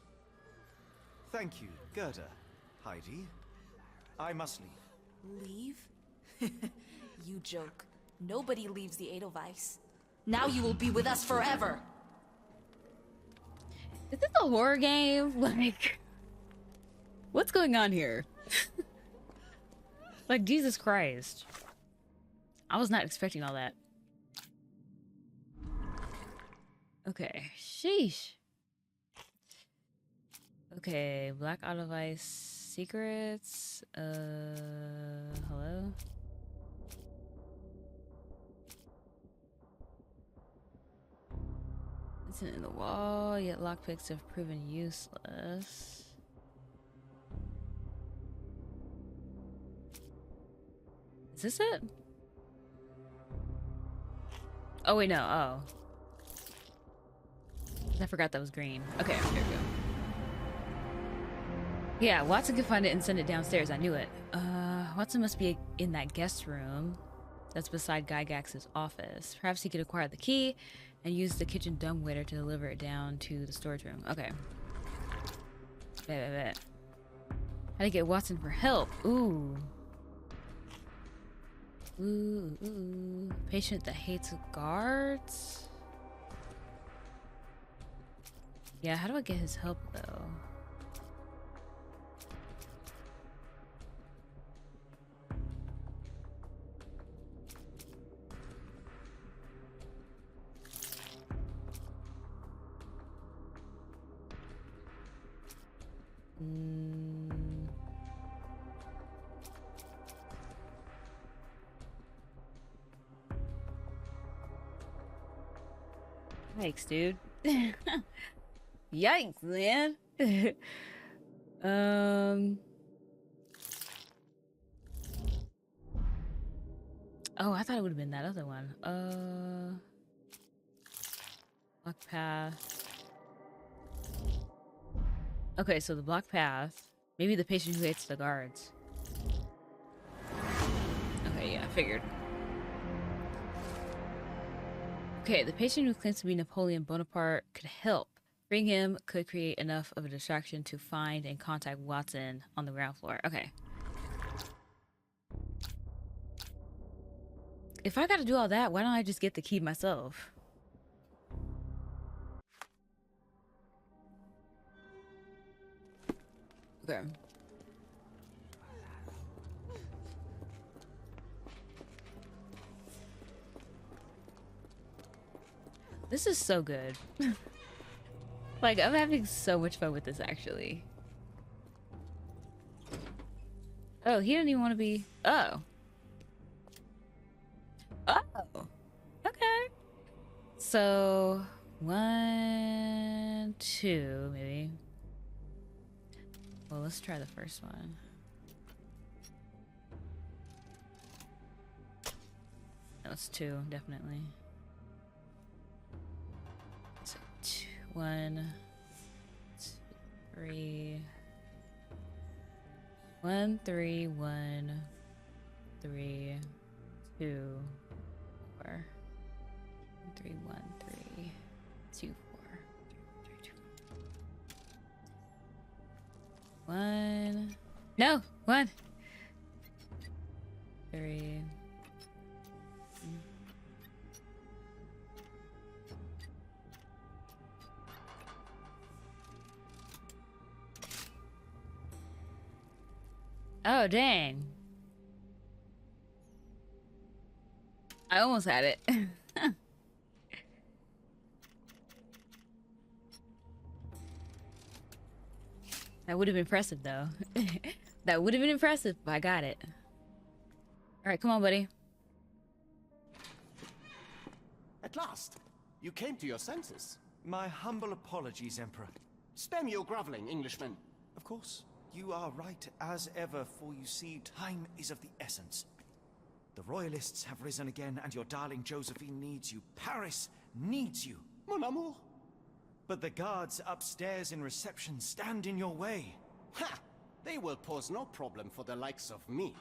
Thank you, Gerda. Heidi. I must leave. Leave? You joke. Nobody leaves the Edelweiss. Now you will be with us forever! Is this a horror game? Like, what's going on here? Like, Jesus Christ. I was not expecting all that. Okay, sheesh. Okay, Black Edelweiss secrets. Hello? It's in the wall, yet lockpicks have proven useless. Is this it? Oh wait, no, oh. I forgot that was green. Okay, here we go. Yeah, Watson could find it and send it downstairs. I knew it. Watson must be in that guest room that's beside Gygax's office. Perhaps he could acquire the key and use the kitchen dumbwaiter to deliver it down to the storage room. Okay. Bet. How to get Watson for help. Ooh. Ooh. Patient that hates guards. Yeah, how do I get his help though? Yikes, dude. Yikes, man. Oh, I thought it would have been that other one. Block path. Okay, so the block path. Maybe the patient who hates the guards. Okay, yeah, I figured. Okay, the patient who claims to be Napoleon Bonaparte could help. Freeing him could create enough of a distraction to find and contact Watson on the ground floor. Okay. If I gotta do all that, why don't I just get the key myself? Okay. This is so good. Like, I'm having so much fun with this, actually. Oh, he didn't even want to be... Oh. Oh. Okay. So, 1, 2, maybe. Well, let's try the first one. No, it's 2, definitely. So 2, 1, 2, 3. 1, 3, 1, 3, 2, 4. 1, 3, 1, 3, 2, 4. 3, 2, 1. No, 1. 3. Oh, dang. I almost had it. That would have been impressive, though. That would have been impressive if I got it. All right, come on, buddy. At last! You came to your senses. My humble apologies, Emperor. Spare me your groveling, Englishman. Of course, you are right as ever, for you see, time is of the essence. The royalists have risen again, and your darling Josephine needs you. Paris needs you. Mon amour. But the guards upstairs in reception stand in your way. Ha! They will pose no problem for the likes of me.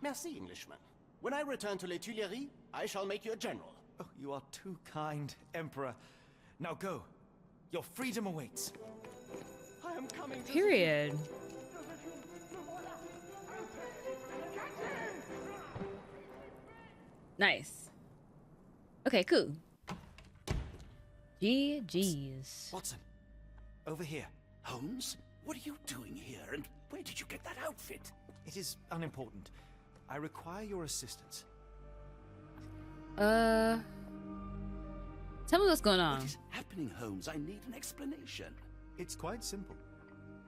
Merci, Englishman. When I return to Les Tuileries, I shall make you a general. Oh, you are too kind, Emperor. Now go. Your freedom awaits. I am coming to Period. Nice. Okay, cool. GG's. Watson, over here. Holmes, what are you doing here, and where did you get that outfit? It is unimportant. I require your assistance. Tell me what's going on. What is happening, Holmes? I need an explanation. It's quite simple.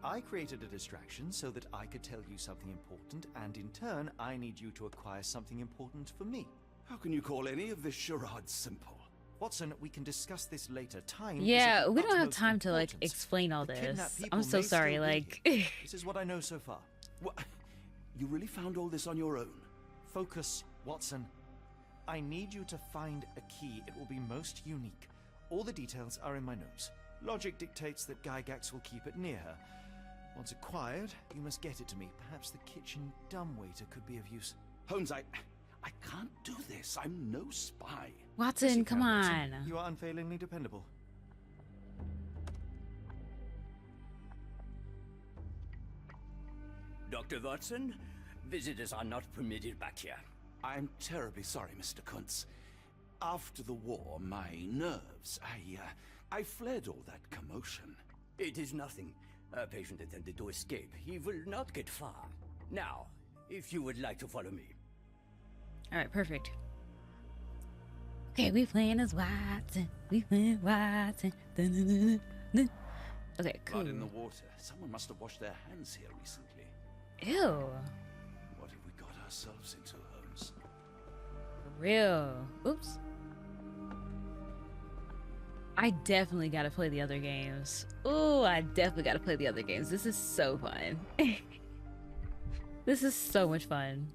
I created a distraction so that I could tell you something important, and in turn, I need you to acquire something important for me. How can you call any of this charade simple? Watson, we can discuss this later. Time. Yeah, is of we don't have utmost time to like importance. explain all The this. kidnapped people I'm so may sorry. still be Like, here. This is what I know so far. What? You really found all this on your own? Focus, Watson. I need you to find a key. It will be most unique. All the details are in my notes. Logic dictates that Gygax will keep it near her. Once acquired, you must get it to me. Perhaps the kitchen dumbwaiter could be of use. Holmes, I can't do this. I'm no spy. Watson, Yes, you come can, on. Watson. You are unfailingly dependable. Dr. Watson, visitors are not permitted back here. I'm terribly sorry, Mr. Kuntz. After the war, my nerves, I fled all that commotion. It is nothing. A patient attempted to escape. He will not get far. Now, if you would like to follow me. All right, perfect. Okay, we playing as Watson. We playing Watson. Dun, dun, dun, dun, dun. Okay, cool. Blood in the water. Someone must have washed their hands here recently. Ew. What have we got ourselves into, Holmes? For real. Oops. I definitely gotta play the other games. Ooh, I definitely gotta play the other games. This is so fun. This is so much fun.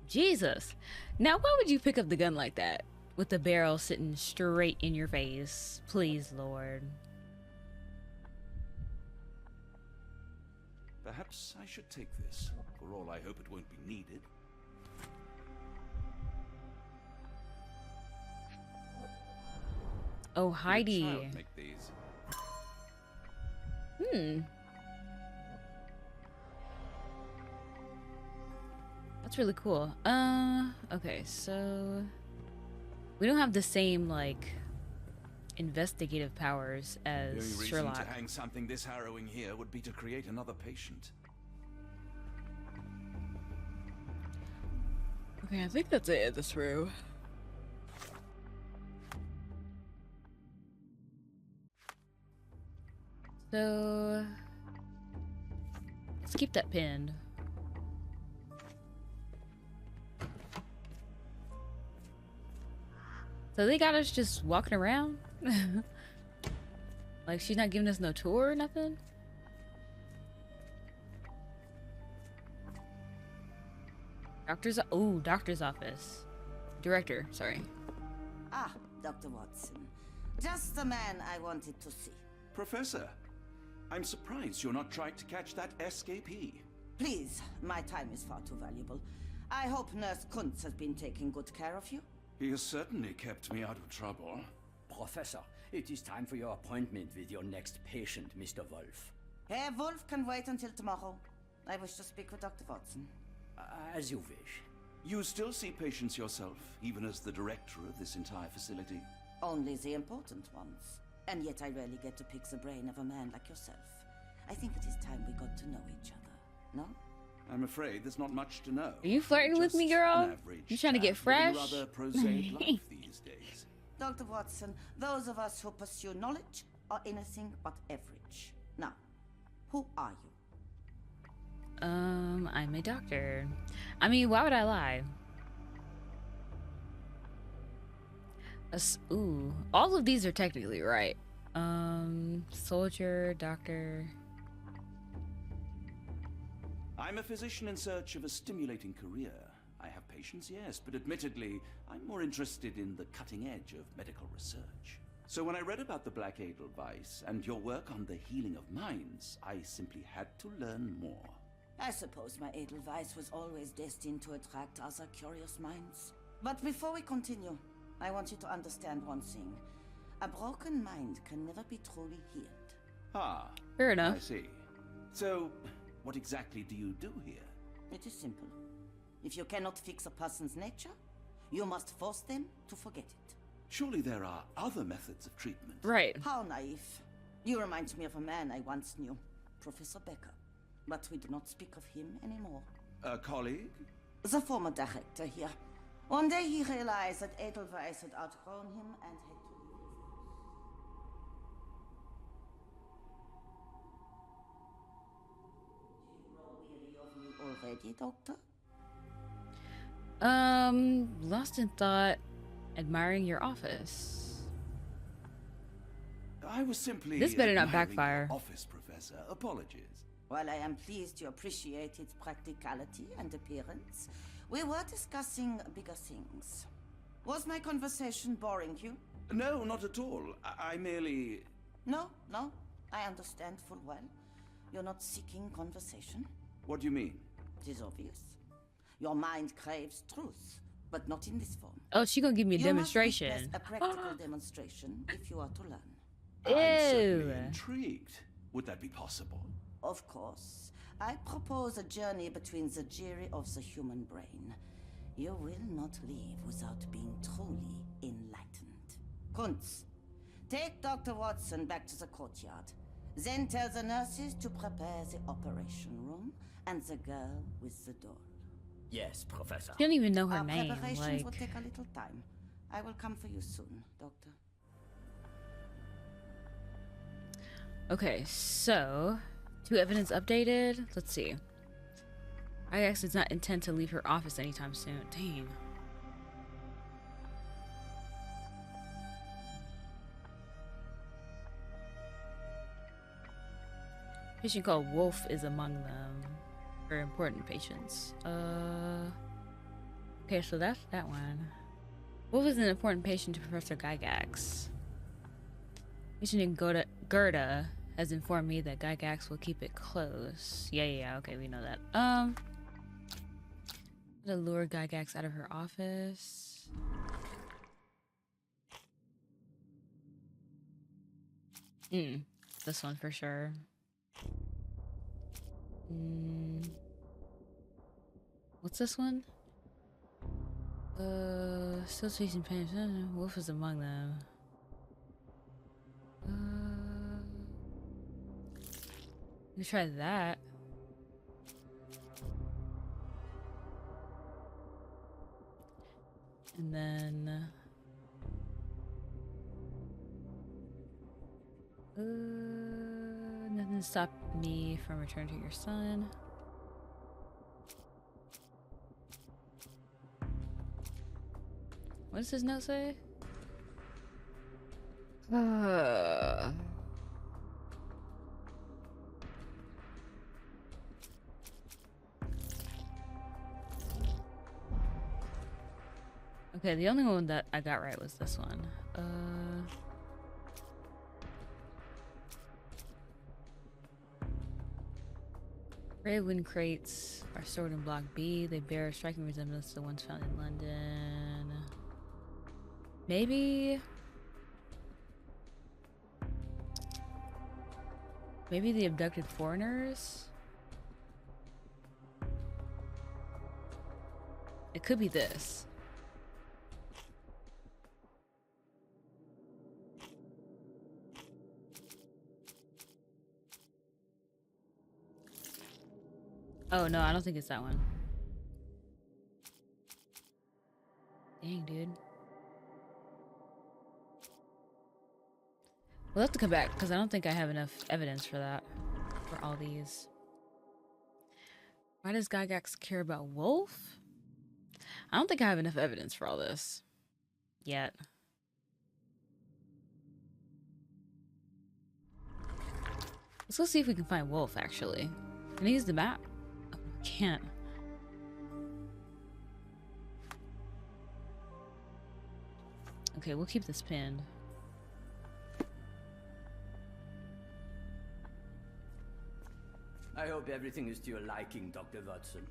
Jesus. Now, why would you pick up the gun like that? With the barrel sitting straight in your face. Please, Lord. Perhaps I should take this. For all I hope it won't be needed. Oh, Would a Heidi. child make these? That's really cool. Okay, so we don't have the same like investigative powers The only as reason Sherlock. to hang something this harrowing here would be to create another patient. Okay, I think that's it this row. So let's keep that pinned. So they got us just walking around? Like she's not giving us no tour or nothing? Doctor's office. Director, sorry. Ah, Dr. Watson. Just the man I wanted to see. Professor, I'm surprised you're not trying to catch that escapee. Please, my time is far too valuable. I hope Nurse Kuntz has been taking good care of you. He has certainly kept me out of trouble. Professor, it is time for your appointment with your next patient, Mr. Wolf. Herr Wolf can wait until tomorrow. I wish to speak with Dr. Watson. As you wish. You still see patients yourself, even as the director of this entire facility? Only the important ones. And yet I rarely get to pick the brain of a man like yourself. I think it is time we got to know each other. No? I'm afraid there's not much to know. Are you flirting with me, Just girl? an average You trying to get chap living a fresh? rather prosaic life these days. Dr. Watson, those of us who pursue knowledge are anything but average. Now, who are you? I'm a doctor. I mean, why would I lie? Ooh, all of these are technically right. Soldier, doctor. I'm a physician in search of a stimulating career. I have patients, yes, but admittedly, I'm more interested in the cutting edge of medical research. So when I read about the Black Edelweiss and your work on the healing of minds, I simply had to learn more. I suppose my Edelweiss was always destined to attract other curious minds. But before we continue, I want you to understand one thing. A broken mind can never be truly healed. Ah, Fair enough. I see. So, what exactly do you do here? It is simple. If you cannot fix a person's nature, you must force them to forget it. Surely there are other methods of treatment. Right. How naive. You remind me of a man I once knew, Professor Becker. But we do not speak of him anymore. A colleague? The former director here. One day he realized that Edelweiss had outgrown him and had to leave his post. Do you grow weary of me already, Doctor? Lost in thought, admiring your office. I was simply This better not admiring backfire. your office, Professor. Apologies. While I am pleased you appreciate its practicality and appearance, we were discussing bigger things. Was my conversation boring you? No, not at all. I merely... No, I understand full well. You're not seeking conversation. What do you mean? It is obvious. Your mind craves truth, but not in this form. Oh, she gonna give me a You demonstration. must witness a practical demonstration if you are to learn. Ew. I'm certainly intrigued. Would that be possible? Of course. I propose a journey between the jury of the human brain. You will not leave without being truly enlightened. Kuntz, take Dr. Watson back to the courtyard. Then tell the nurses to prepare the operation room and the girl with the doll. Yes, Professor. She don't even know her Our name. preparations will Like, take a little time. I will come for you soon, Doctor. okay, so two evidence updated. Let's see. I actually does not intend to leave her office anytime soon. Dang. Patient called Wolf is among them. Very important patients. Okay, so that's that one. Wolf is an important patient to Professor Gygax. Patient named Gerda has informed me that Gygax will keep it close. Yeah, okay, we know that. To lure Gygax out of her office. This one for sure. What's this one? Still chasing pain. Wolf is among them. Let me try that. And then nothing to stop me from returning to your son. What does his note say? Okay, the only one that I got right was this one. Raven crates are stored in Block B. They bear a striking resemblance to the ones found in London. Maybe the abducted foreigners? It could be this. Oh no, I don't think it's that one. Dang, dude. We'll have to come back because I don't think I have enough evidence for that. For all these. Why does Gygax care about Wolf? I don't think I have enough evidence for all this. Yet. Let's go see if we can find Wolf, actually. Can I use the map? Oh, I can't. Okay, we'll keep this pinned. I hope everything is to your liking, Dr. Watson.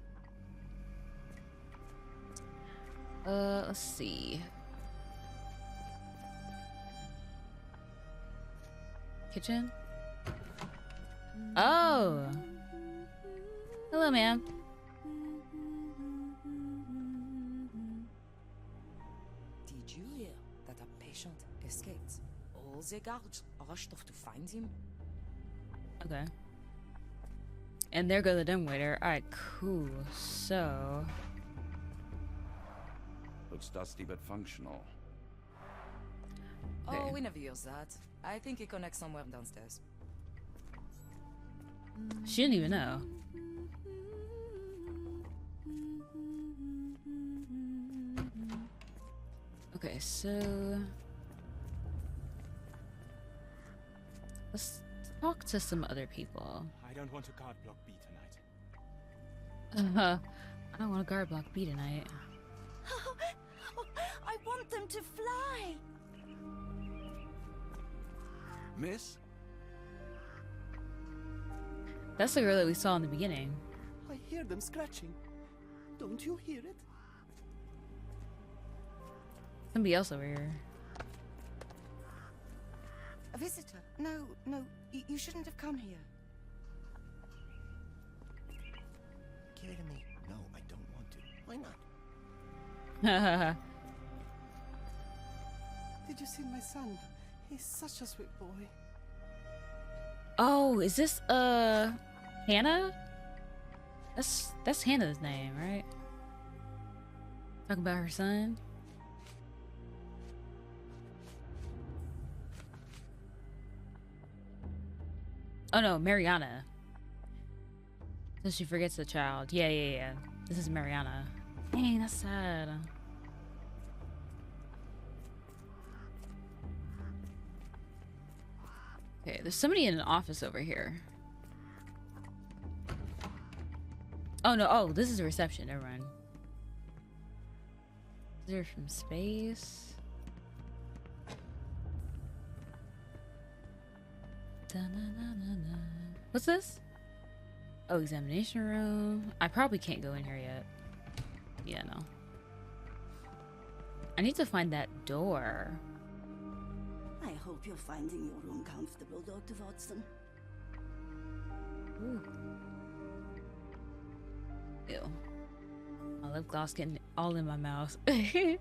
Let's see. Kitchen? Oh! Hello, ma'am. Did you hear that a patient escaped? All the guards rushed off to find him. Okay. And there go the dumbwaiter. Alright, cool. So... Looks dusty but functional. Oh, Okay. we never use that. I think it connects somewhere downstairs. She didn't even know. Okay, so... let's talk to some other people. I don't want to guard block B tonight. I don't want to guard block B tonight. I want them to fly. Miss? That's the girl that we saw in the beginning. I hear them scratching. Don't you hear it? Somebody else over here. A visitor? No, no, you shouldn't have come here. Give it to me. No, I don't want to. Why not? Did you see my son? He's such a sweet boy. Oh, is this Hannah? That's Hannah's name, right? Talking about her son. Oh no, Mariana. So she forgets the child. Yeah. This is Mariana. Dang, that's sad. Okay, there's somebody in an office over here. Oh no, oh, this is a reception, never mind. They're from space. Da-na-na-na-na. What's this? Oh, examination room. I probably can't go in here yet. Yeah, no. I need to find that door. I hope you're finding your room comfortable, Dr. Watson. Ooh. Ew. My lip gloss getting all in my mouth. I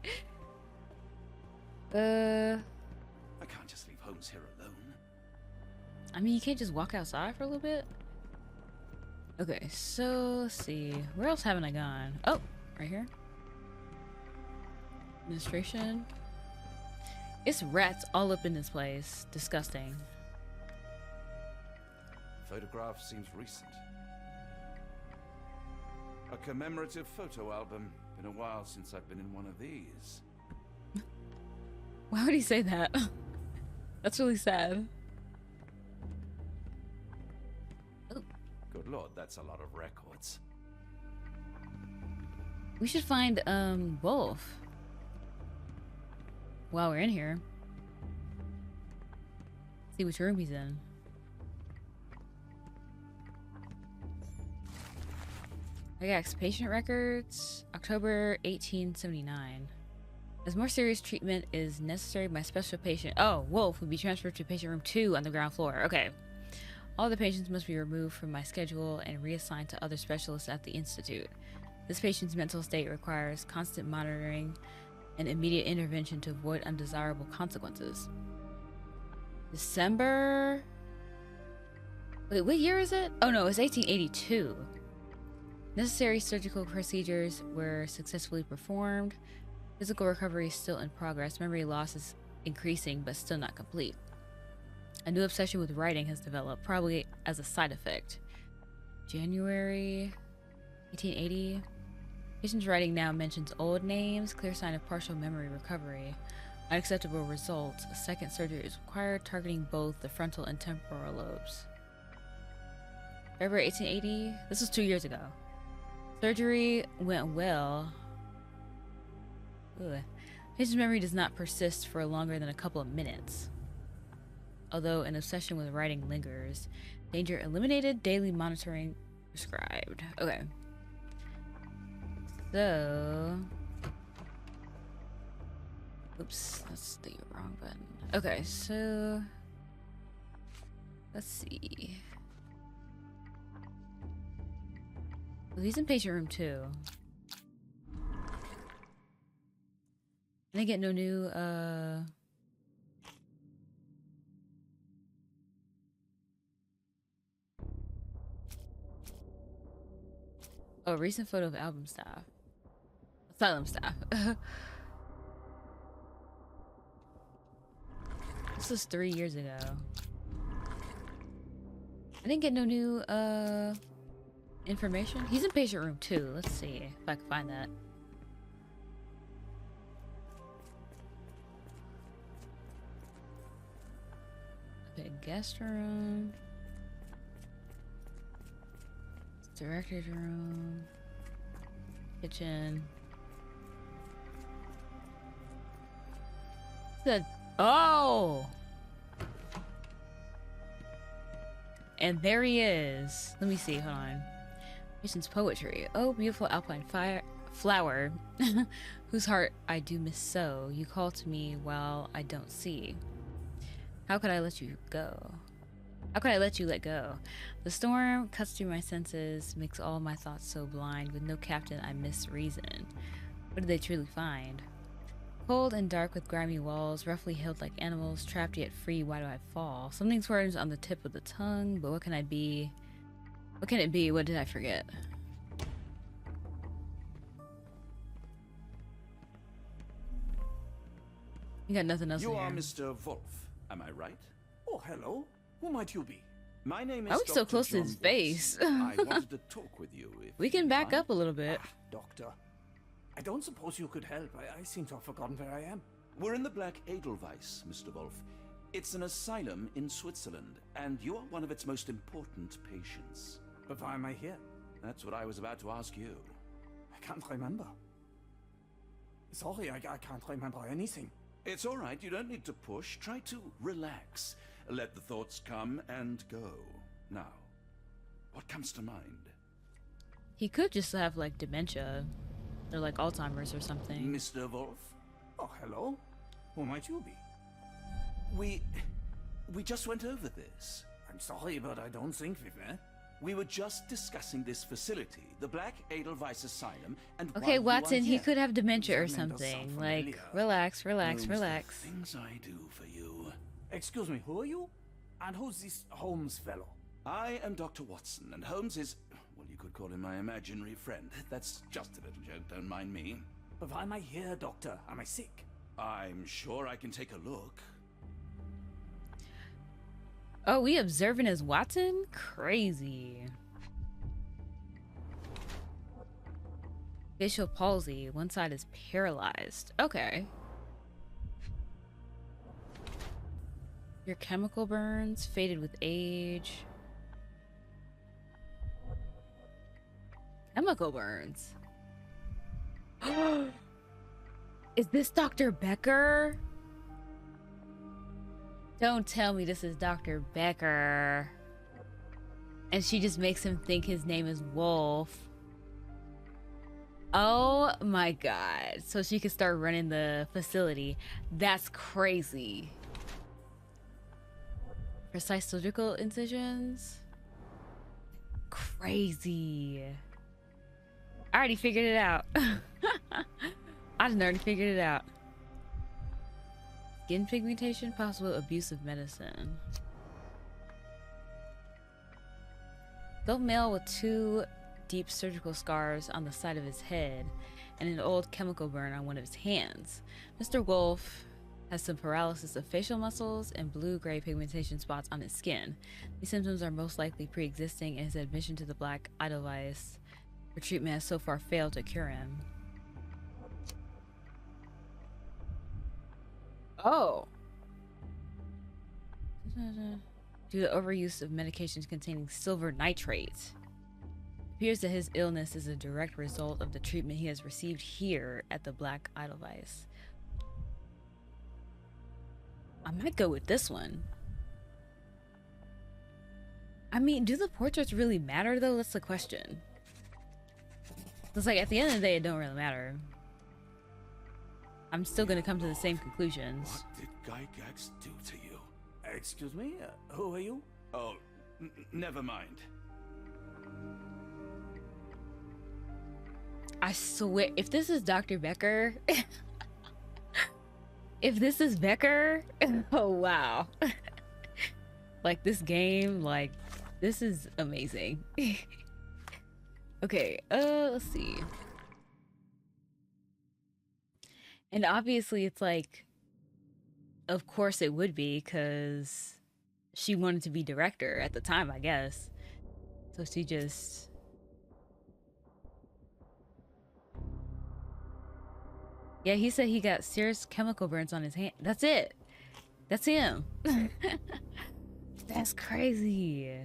can't just leave Holmes here alone. I mean, you can't just walk outside for a little bit? Okay, so let's see. Where else haven't I gone? Oh, right here. Administration. It's rats all up in this place. Disgusting. Photograph seems recent. A commemorative photo album. Been a while since I've been in one of these. Why would he say that? That's really sad. Good lord, that's a lot of records. We should find Wolf while we're in here. See which room he's in. Gygax patient records, October 1879. As more serious treatment is necessary, my special patient, Wolf, will be transferred to patient room 2 on the ground floor. Okay. All the patients must be removed from my schedule and reassigned to other specialists at the Institute. This patient's mental state requires constant monitoring and immediate intervention to avoid undesirable consequences. December... Wait, what year is it? Oh no, it's 1882. Necessary surgical procedures were successfully performed. Physical recovery is still in progress. Memory loss is increasing, but still not complete. A new obsession with writing has developed, probably as a side effect. January 1880. Patient's writing now mentions old names, clear sign of partial memory recovery. Unacceptable results. A second surgery is required, targeting both the frontal and temporal lobes. February 1880. This was 2 years ago. Surgery went well. Ugh. Patient's memory does not persist for longer than a couple of minutes. Although an obsession with writing lingers. Danger eliminated, daily monitoring prescribed. Okay. So... Oops, that's the wrong button. Okay, so... Let's see. Well, he's in patient room 2. I didn't get no new, Oh, recent photo of album staff. Asylum staff. This was 3 years ago. I didn't get no new, information. He's in patient room 2. Let's see if I can find that. Okay, guest room. Director's room. Kitchen. The oh! And there he is. Let me see, hold on. Patient's poetry. Oh, beautiful alpine flower, whose heart I do miss so. You call to me while I don't see. How could I let you go? How could I let you let go? The storm cuts through my senses, makes all my thoughts so blind. With no captain, I miss reason. What did they truly find? Cold and dark with grimy walls, roughly held like animals, trapped yet free, why do I fall? Something swerves on the tip of the tongue, but what can I be? What can it be? What did I forget? You got nothing else in You here. are Mr. Wolf, am I right? Oh, hello. Who might you be? My name is Why are we so Dr. close to John his face? Watson. I wanted to talk with you if We can you back mind. up a little bit. Doctor. I don't suppose you could help. I seem to have forgotten where I am. We're in the Black Edelweiss, Mr. Wolf. It's an asylum in Switzerland, and you are one of its most important patients. But why am I here? That's what I was about to ask you. I can't remember. Sorry, I can't remember anything. It's all right, you don't need to push. Try to relax. Let the thoughts come and go. Now, what comes to mind? He could just have like dementia or like Alzheimer's or something. Mr. Wolf? Oh, hello. Who might you be? We just went over this. I'm sorry, but I don't think we've met. We were just discussing this facility, the Black Edelweiss Asylum, and Okay, why you are Watson, he here. could have dementia or That name does something. sound Like, familiar. relax, relax, Knows the relax. things I do for you. Excuse me, who are you? And who's this Holmes fellow? I am Dr. Watson, and Holmes is, well, you could call him my imaginary friend. That's just a little joke, don't mind me. But why am I here, Doctor? Am I sick? I'm sure I can take a look. Oh, we observing as Watson? Crazy. Facial palsy. One side is paralyzed. Okay. Your chemical burns, faded with age. Chemical burns. Is this Dr. Becker? Don't tell me this is Dr. Becker. And she just makes him think his name is Wolf. Oh my god. So she could start running the facility. That's crazy. Precise surgical incisions? Crazy. I already figured it out. I just already figured it out. Skin pigmentation, possible abuse of medicine. Adult male with 2 deep surgical scars on the side of his head and an old chemical burn on one of his hands. Mr. Wolf has some paralysis of facial muscles and blue-gray pigmentation spots on his skin. These symptoms are most likely pre-existing, and his admission to the Black Edelweiss for treatment has so far failed to cure him. Oh. due to overuse of medications containing silver nitrate. It appears that his illness is a direct result of the treatment he has received here at the Black Edelweiss. I might go with this one. I mean, do the portraits really matter though? That's the question. It's like at the end of the day, it don't really matter. I'm still gonna come to the same conclusions. What did Gygax do to you? Excuse me? Who are you? Oh, never mind. I swear, if this is Dr. Becker, if this is Becker, oh wow. Like this game, like this is amazing. Okay, let's see. And obviously it's like, of course it would be, because she wanted to be director at the time, I guess. So she just... Yeah, he said he got serious chemical burns on his hand. That's it. That's him. That's crazy.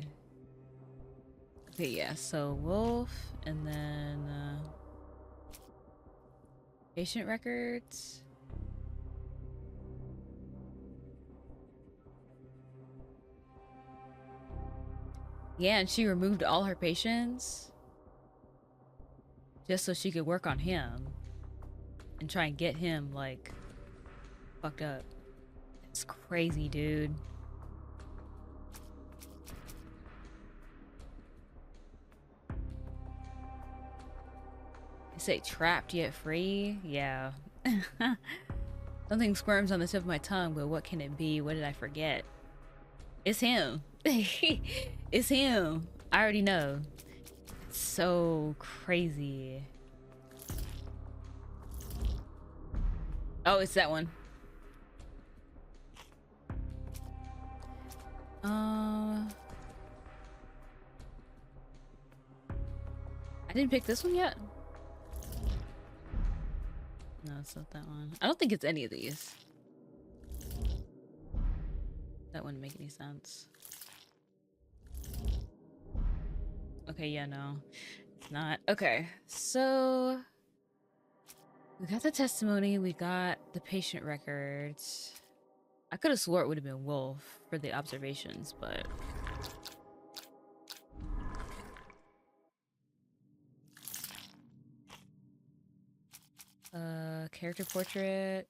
Okay, yeah, so Wolf, and then patient records. Yeah, and she removed all her patients just so she could work on him and try and get him like fucked up. It's crazy, dude. I say trapped yet free? Yeah. Something squirms on the tip of my tongue, but what can it be? What did I forget? It's him. It's him. I already know. It's so crazy. Oh, it's that one. I didn't pick this one yet. No, it's not that one. I don't think it's any of these. That wouldn't make any sense. Okay, yeah, no. It's not. Okay, so... we got the testimony, we got the patient records. I could have swore it would have been Wolf for the observations, but... character portrait.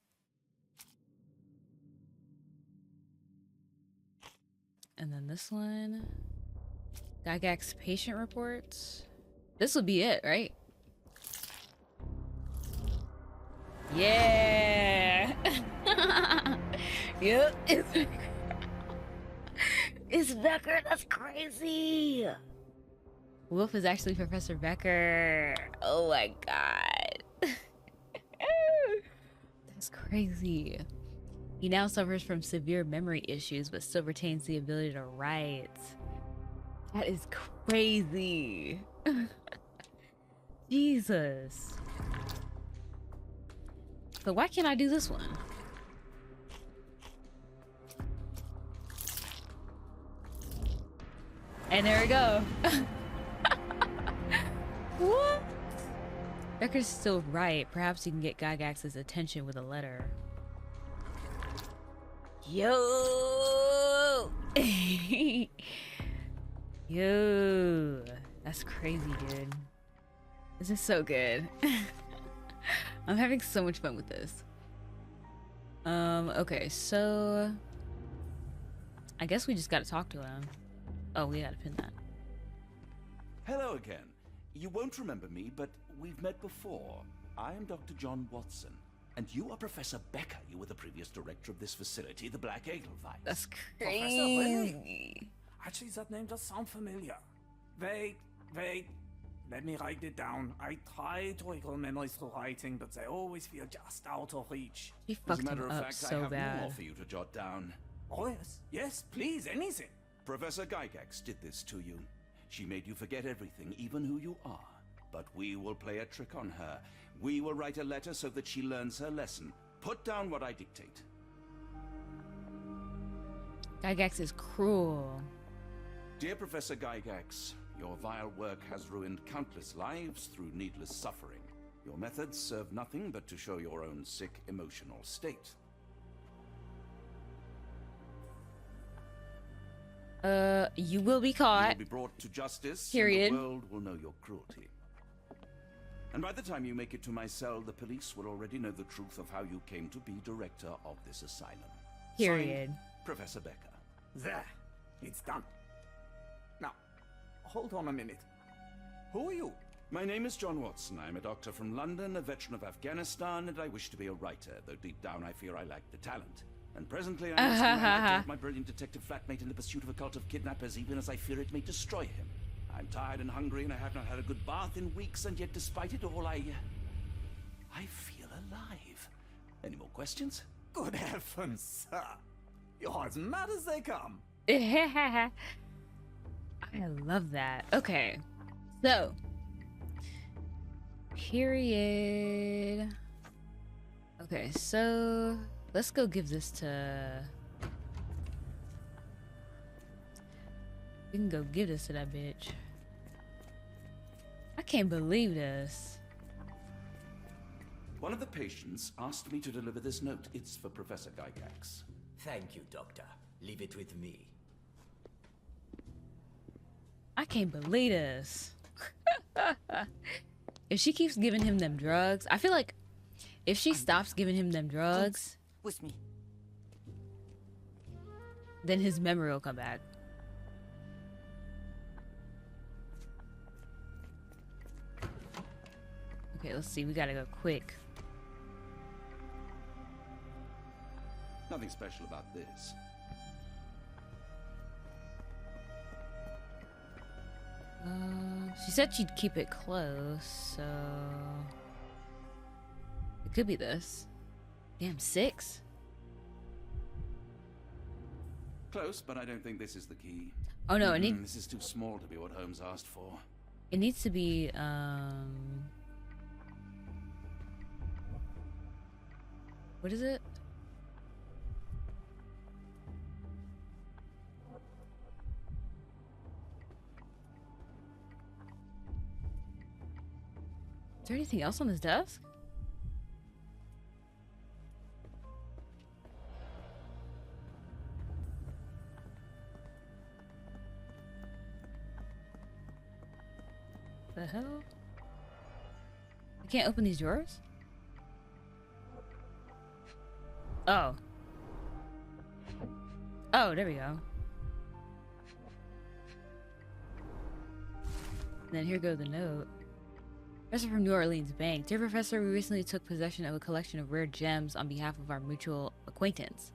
And then this one. Gygax patient reports. This would be it, right? Yeah! Yep, it's Becker. It's Becker, that's crazy! Wolf is actually Professor Becker. Oh my god. That's crazy. He now suffers from severe memory issues, but still retains the ability to write. That is crazy. Jesus. So why can't I do this one? And there we go. What? Becker's still right. Perhaps you can get Gygax's attention with a letter. Yo! Yo! That's crazy, dude. This is so good. I'm having so much fun with this. Okay, so... I guess we just gotta talk to him. Oh, we gotta pin that. Hello again. You won't remember me, but we've met before. I am Dr. John Watson, and you are Professor Becker. You were the previous director of this facility, the Black Edelweiss. That's Professor, crazy. really? Actually, that name does sound familiar. Wait. Let me write it down. I try to recall memories through writing, but they always feel just out of reach. He As a fucked matter him of up fact, so I have bad. more for you to jot down. Oh, yes. Yes, please, anything. Professor Gygax did this to you. She made you forget everything, even who you are. But we will play a trick on her. We will write a letter so that she learns her lesson. Put down what I dictate. Gygax is cruel. Dear Professor Gygax, your vile work has ruined countless lives through needless suffering. Your methods serve nothing but to show your own sick emotional state. You will be caught. You will be brought to justice, Period. and the world will know your cruelty. And by the time you make it to my cell, the police will already know the truth of how you came to be director of this asylum. Period. Signed, Professor Becker. There. It's done. Now, hold on a minute. Who are you? My name is John Watson. I'm a doctor from London, a veteran of Afghanistan, and I wish to be a writer, though deep down I fear I lack the talent. And presently I must congratulate my brilliant detective flatmate in the pursuit of a cult of kidnappers, even as I fear it may destroy him. I'm tired and hungry, and I have not had a good bath in weeks, and yet despite it all, I feel alive. Any more questions? Good heavens, sir. You're as mad as they come. I love that. Okay. So. Period. Okay, so let's go give this to... We can go give this to that bitch. I can't believe this. One of the patients asked me to deliver this note. It's for Professor Gygax. Thank you, Doctor. Leave it with me. I can't believe this. If she keeps giving him them drugs, I feel like if she stops giving him them drugs, With me. then his memory will come back. Okay, let's see. We gotta go quick. Nothing special about this. She said she'd keep it close, so it could be this. Damn, 6. Close, but I don't think this is the key. Oh no, This is too small to be what Holmes asked for. it needs to be what is it? Is there anything else on this desk? The hell? I can't open these drawers? Oh. Oh, there we go. And then here goes the note. Professor from New Orleans Bank. Dear Professor, we recently took possession of a collection of rare gems on behalf of our mutual acquaintance.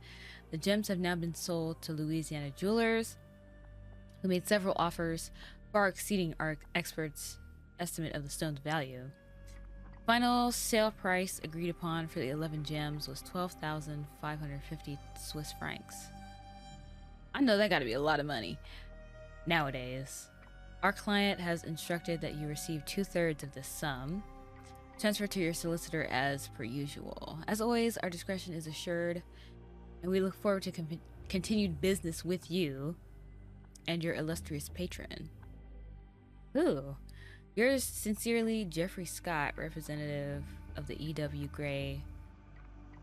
The gems have now been sold to Louisiana jewelers, who made several offers far exceeding our experts' estimate of the stone's value. Final sale price agreed upon for the 11 gems was 12,550 Swiss francs. I know that gotta be a lot of money nowadays. Our client has instructed that you receive 2/3 of this sum, transferred to your solicitor as per usual. As always, our discretion is assured, and we look forward to continued business with you and your illustrious patron. Ooh. Yours sincerely, Jeffrey Scott, representative of the E.W. Gray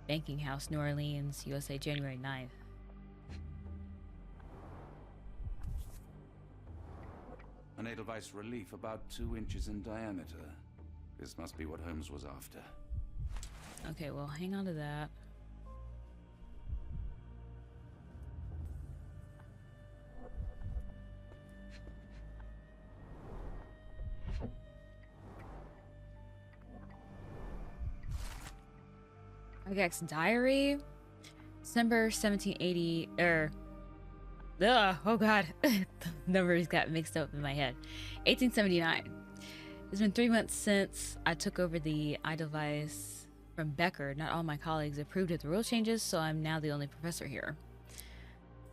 Banking House, New Orleans, USA, January 9th. An Edelweiss relief about 2 inches in diameter. This must be what Holmes was after. Okay, well, hang on to that. Gygax diary, December 1780. Oh god, the numbers got mixed up in my head. 1879. It's been 3 months since I took over the Edelweiss from Becker. Not all my colleagues approved of the rule changes, so I'm now the only professor here.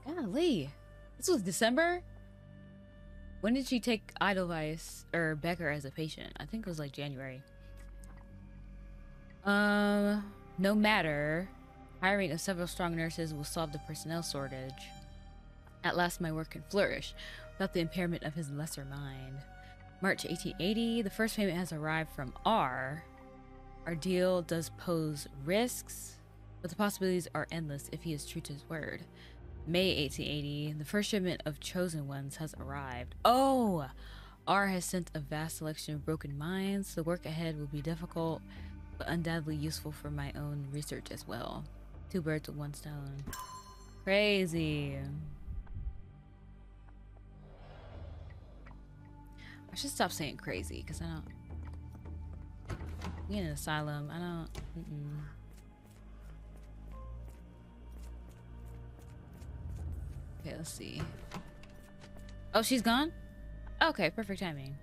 Golly, this was December? When did she take Edelweiss or Becker as a patient? I think it was like January. No matter. Hiring of several strong nurses will solve the personnel shortage. At last my work can flourish, without the impairment of his lesser mind. March 1880, the first payment has arrived from R. Our deal does pose risks, but the possibilities are endless if he is true to his word. May 1880, the first shipment of chosen ones has arrived. Oh! R has sent a vast selection of broken minds. The work ahead will be difficult, but undoubtedly useful for my own research as well. 2 birds with 1 stone. Crazy. I should stop saying crazy, because I don't... We in an asylum. I don't... Okay, let's see. Oh, she's gone? Okay, perfect timing.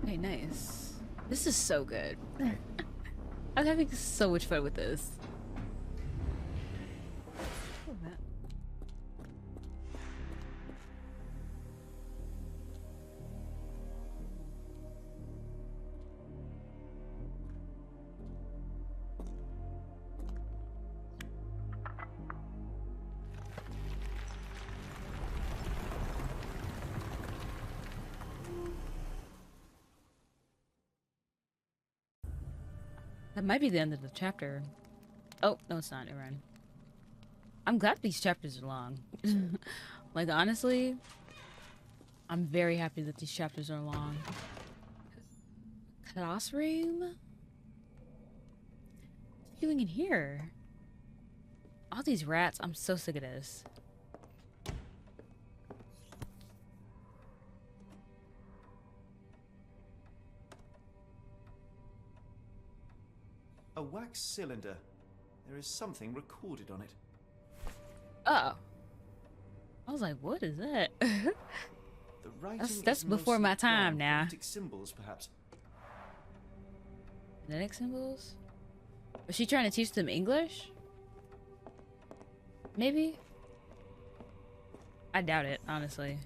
Okay, nice. This is so good. I'm having so much fun with this. That might be the end of the chapter. Oh, no, it's not. Never mind. I'm glad these chapters are long. Like, honestly, I'm very happy that these chapters are long. Classroom? What are you doing in here? All these rats. I'm so sick of this. A wax cylinder. There is something recorded on it. Oh. I was like, what is that? The writing that's is before my mostly time now. phonetic symbols, perhaps. Phonetic symbols? Was she trying to teach them English? Maybe? I doubt it, honestly.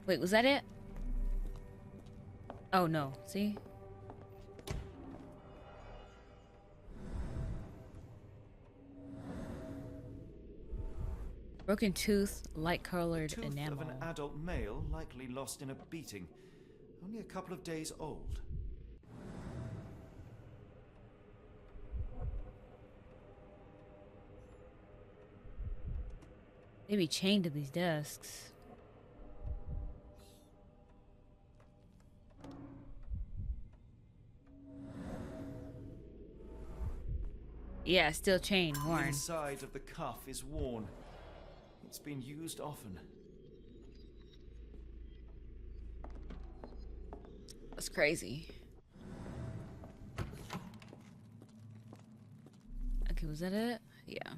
Wait, was that it? Oh no, see? Broken tooth, light-colored Tooth enamel. of an adult male, likely lost in a beating. Only a couple of days old. They be chained to these desks. Yeah, still chained, The worn. inside of the cuff is worn. It's been used often. That's crazy. Okay, was that it? Yeah.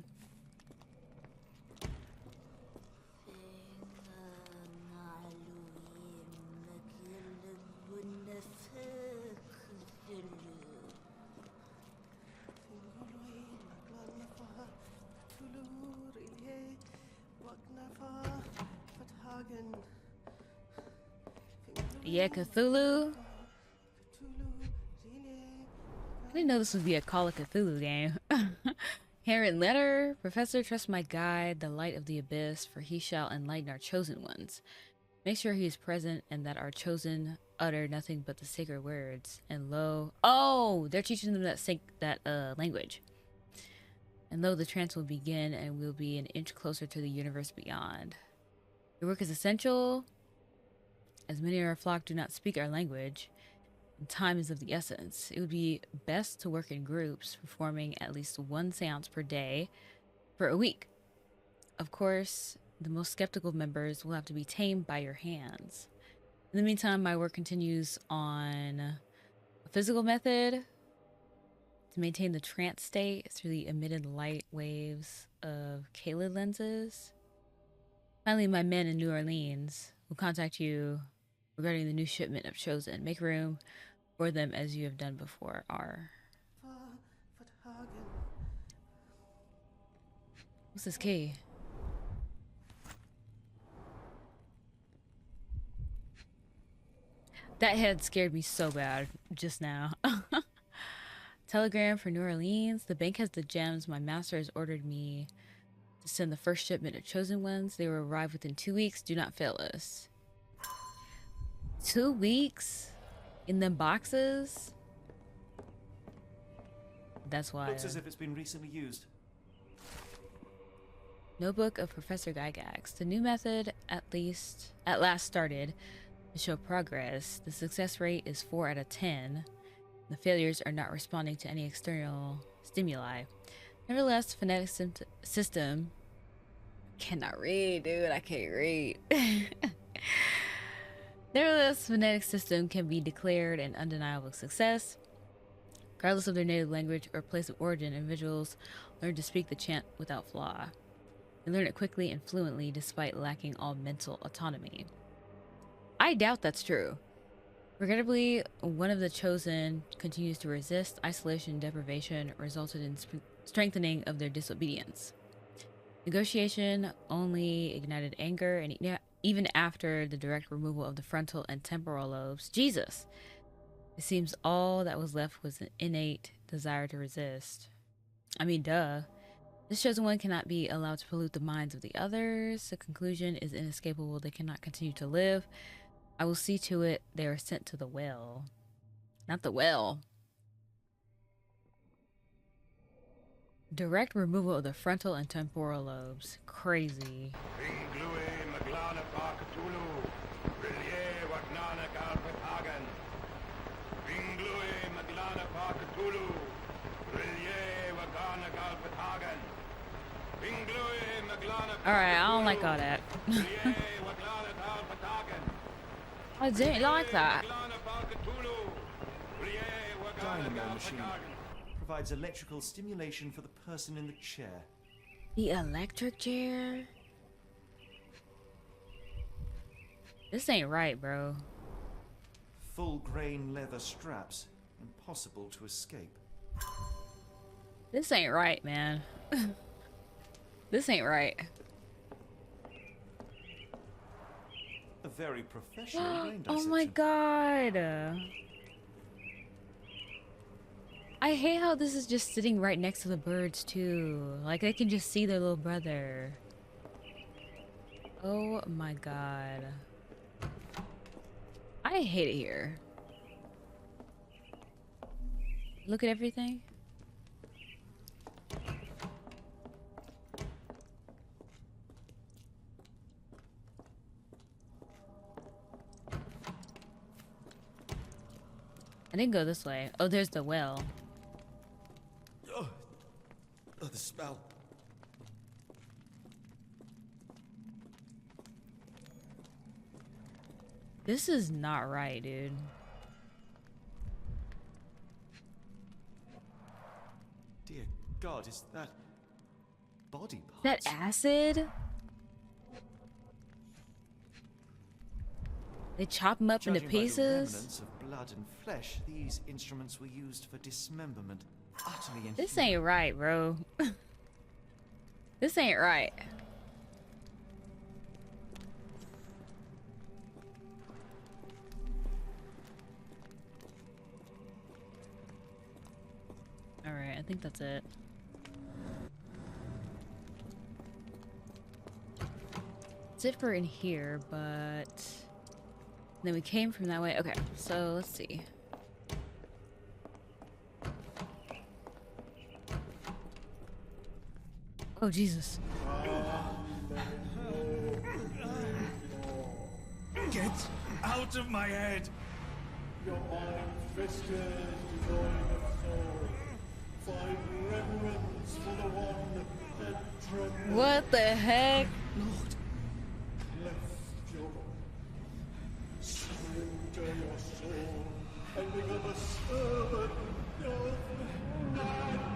Yeah, Cthulhu. I didn't know this would be a Call of Cthulhu game. Handwritten letter. Professor, trust my guide, the light of the abyss, for he shall enlighten our chosen ones. Make sure he is present and that our chosen utter nothing but the sacred words. And lo, oh, they're teaching them that language. And lo, the trance will begin and we'll be an inch closer to the universe beyond. Your work is essential, as many of our flock do not speak our language, and time is of the essence. It would be best to work in groups, performing at least 1 seance per day for a week. Of course, the most skeptical members will have to be tamed by your hands. In the meantime, my work continues on a physical method to maintain the trance state through the emitted light waves of Kaled lenses. Finally, my men in New Orleans will contact you regarding the new shipment of Chosen. Make room for them as you have done before. R. What's this key? That head scared me so bad just now. Telegram for New Orleans. The bank has the gems. My master has ordered me to send the first shipment of chosen ones. They will arrive within 2 weeks. Do not fail us. 2 weeks? In them boxes? That's why. Looks as if it's been recently used. Notebook of Professor Gygax. The new method at last started to show progress. The success rate is 4 out of 10. The failures are not responding to any external stimuli. Nevertheless, phonetic system cannot read, dude. I can't read. Nevertheless, phonetic system can be declared an undeniable success. Regardless of their native language or place of origin, individuals learn to speak the chant without flaw. They learn it quickly and fluently despite lacking all mental autonomy. I doubt that's true. Regrettably, one of the chosen continues to resist. Isolation and deprivation resulted in strengthening of their disobedience. Negotiation only ignited anger, and even after the direct removal of the frontal and temporal lobes, Jesus! It seems all that was left was an innate desire to resist. I mean, duh. This chosen one cannot be allowed to pollute the minds of the others. The conclusion is inescapable. They cannot continue to live. I will see to it they are sent to the well. Not the well. Direct removal of the frontal and temporal lobes. Crazy. Alright, I don't like all that. I didn't like that. Dynamo machine provides electrical stimulation for the person in the chair. The electric chair? This ain't right, bro. Full grain leather straps. Impossible to escape. This ain't right, man. This ain't right. A very professional brain Oh dissection. my god. I hate how this is just sitting right next to the birds too. Like they can just see their little brother. Oh my god. I hate it here. Look at everything. I didn't go this way. Oh, there's the well. Oh, the smell. This is not right, dude. Dear God, is that body parts? That acid? They chop them up into Judging by the pieces? remnants of blood and flesh, these instruments were used for dismemberment. Utterly inhuman. This ain't right, bro. This ain't right. Alright, I think that's it. That's it for in here, but... Then we came from that way. Okay, so let's see. Oh, Jesus. Get out of my head! Your iron-fisted, devoid of soul. Find reverence for the one that trembles. What the heck? Lord, lift your surrender your soul and become a servant of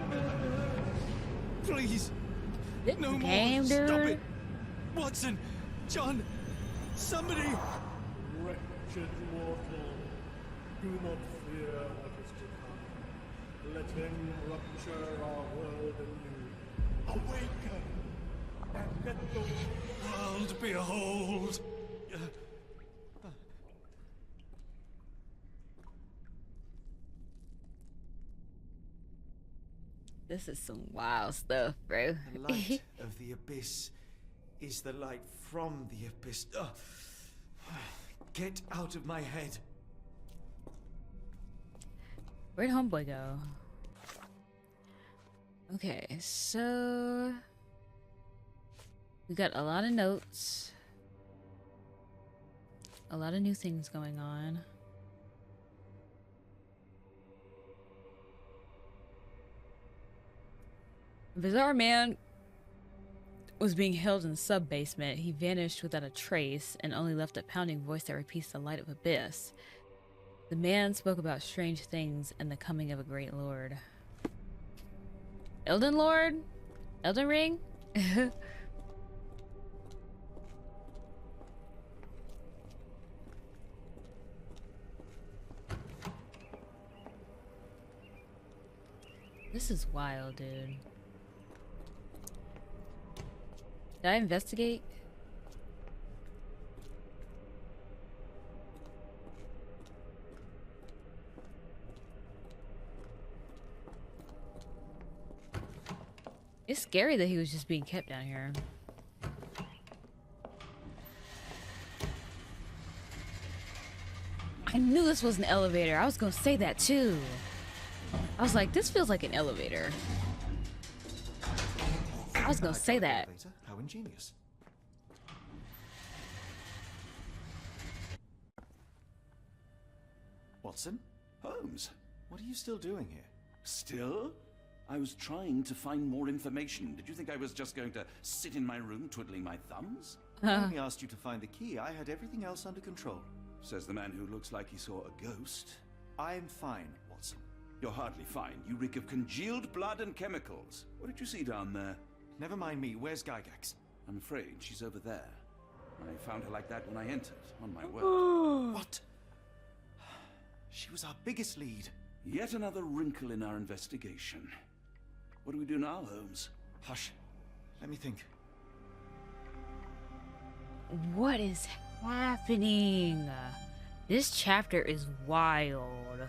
madness. Please! This No game, more! dude. Stop it! Watson! John! Somebody! Wretched mortal, do not fear what is to come. Let him rupture our world anew. Awaken, and let the World behold! This is some wild stuff, bro. The light of the abyss is the light from the abyss. Get out of my head. Where'd homeboy go? Okay, so we got a lot of notes. A lot of new things going on. A bizarre man was being held in the sub-basement. He vanished without a trace and only left a pounding voice that repeats the light of abyss. The man spoke about strange things and the coming of a great lord. Elden Lord? Elden Ring? This is wild, dude. Did I investigate? It's scary that he was just being kept down here. I knew this was an elevator. I was gonna say that too. I was like, this feels like an elevator. I was gonna say that. How ingenious. Watson? Holmes, What are you still doing here? still? I was trying to find more information. Did you think I was just going to sit in my room twiddling my thumbs? I only asked you to find the key. I had everything else under control. Says the man who looks like he saw a ghost. I'm fine, Watson. You're hardly fine. You reek of congealed blood and chemicals. What did you see down there? Never mind me. Where's Gygax? I'm afraid she's over there. I found her like that when I entered, on my word. What? She was our biggest lead. Yet another wrinkle in our investigation. What do we do now, Holmes? Hush. Let me think. What is happening? This chapter is wild.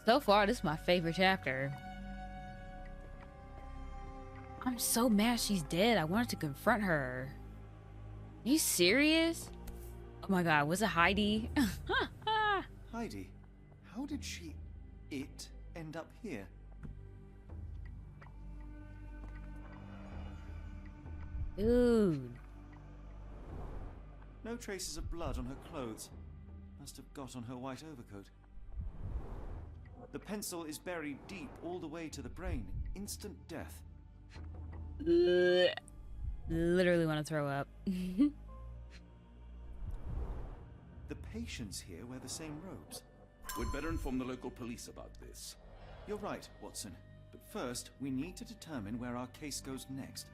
So far, this is my favorite chapter. I'm so mad she's dead. I wanted to confront her. Are you serious? Oh my god, was it Heidi? Heidi, how did it end up here? Dude. No traces of blood on her clothes. Must have got on her white overcoat. The pencil is buried deep all the way to the brain. Instant death. Literally want to throw up. The patients here wear the same robes. We'd better inform the local police about this. You're right, Watson. But first, we need to determine where our case goes next.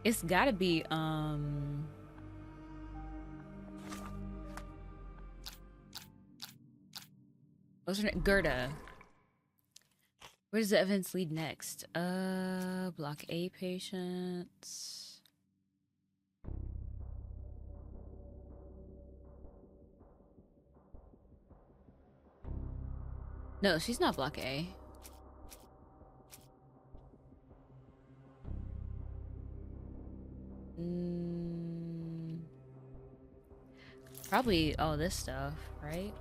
It's gotta be, what's her name? Gerda. Where does the evidence lead next? Block A patients. No, she's not Block A. Probably all this stuff, right?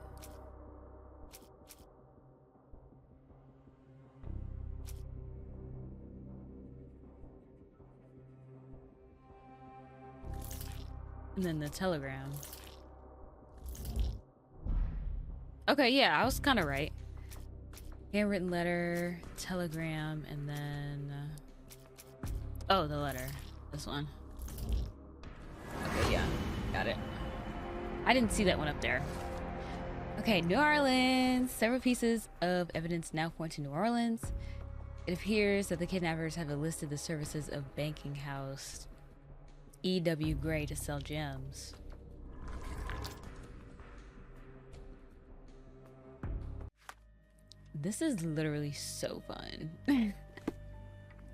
And then the telegram. Okay, yeah, I was kind of right. Handwritten letter, telegram, and then... oh, the letter. This one. Okay, yeah. Got it. I didn't see that one up there. Okay, New Orleans. Several pieces of evidence now point to New Orleans. It appears that the kidnappers have enlisted the services of banking house E.W. Gray to sell gems. This is literally so fun.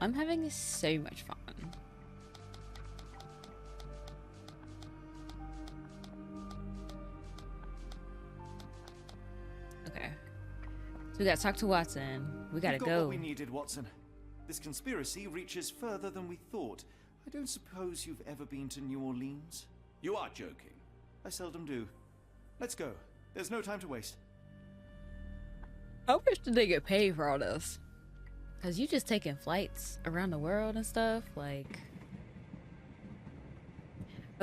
I'm having so much fun. Okay. So we gotta talk to Watson. We gotta We've got go. what we needed, Watson. This conspiracy reaches further than we thought. I don't suppose you've ever been to New Orleans? You are joking. I seldom do. Let's go. There's no time to waste. How much did they get paid for all this? Cause you just taking flights around the world and stuff, like.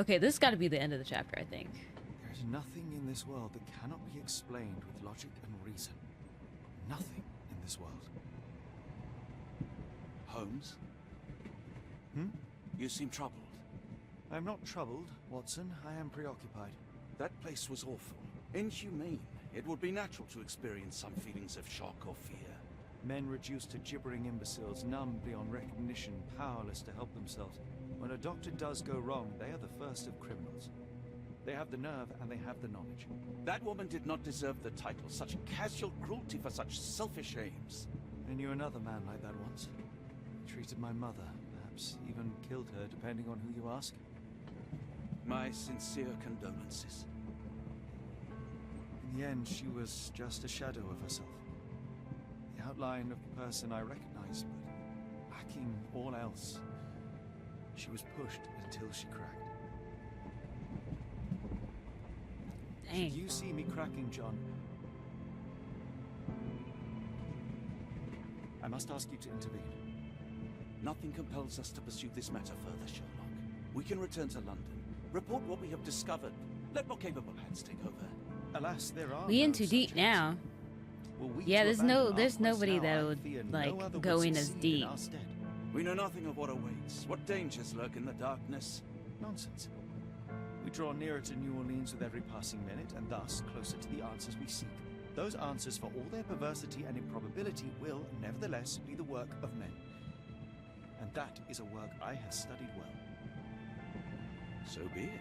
Okay, this got to be the end of the chapter, I think. There's nothing in this world that cannot be explained with logic and reason. Nothing in this world. Holmes? Hmm? You seem troubled. I'm not troubled, Watson. I am preoccupied. That place was awful. Inhumane. It would be natural to experience some feelings of shock or fear. Men reduced to gibbering imbeciles, numb beyond recognition, powerless to help themselves. When a doctor does go wrong, they are the first of criminals. They have the nerve and they have the knowledge. That woman did not deserve the title. Such casual cruelty for such selfish aims. I knew another man like that once. He treated my mother, perhaps even killed her, depending on who you ask. My sincere condolences. In the end, she was just a shadow of herself. The outline of the person I recognized, but lacking all else. She was pushed until she cracked. Dang. Should you see me cracking, John, I must ask you to intervene. Nothing compels us to pursue this matter further, Sherlock. We can return to London, report what we have discovered. Let more capable hands take over. Alas, there are We in no too deep subjects. now. Were we Yeah, to there's abandon there's our nobody quest now, that I would fear no like other go would in as succeed deep. our stead. We know nothing of what awaits. What dangers lurk in the darkness? Nonsense. We draw nearer to New Orleans with every passing minute, and thus closer to the answers we seek. Those answers, for all their perversity and improbability, will, nevertheless, be the work of men. And that is a work I have studied well. So be it.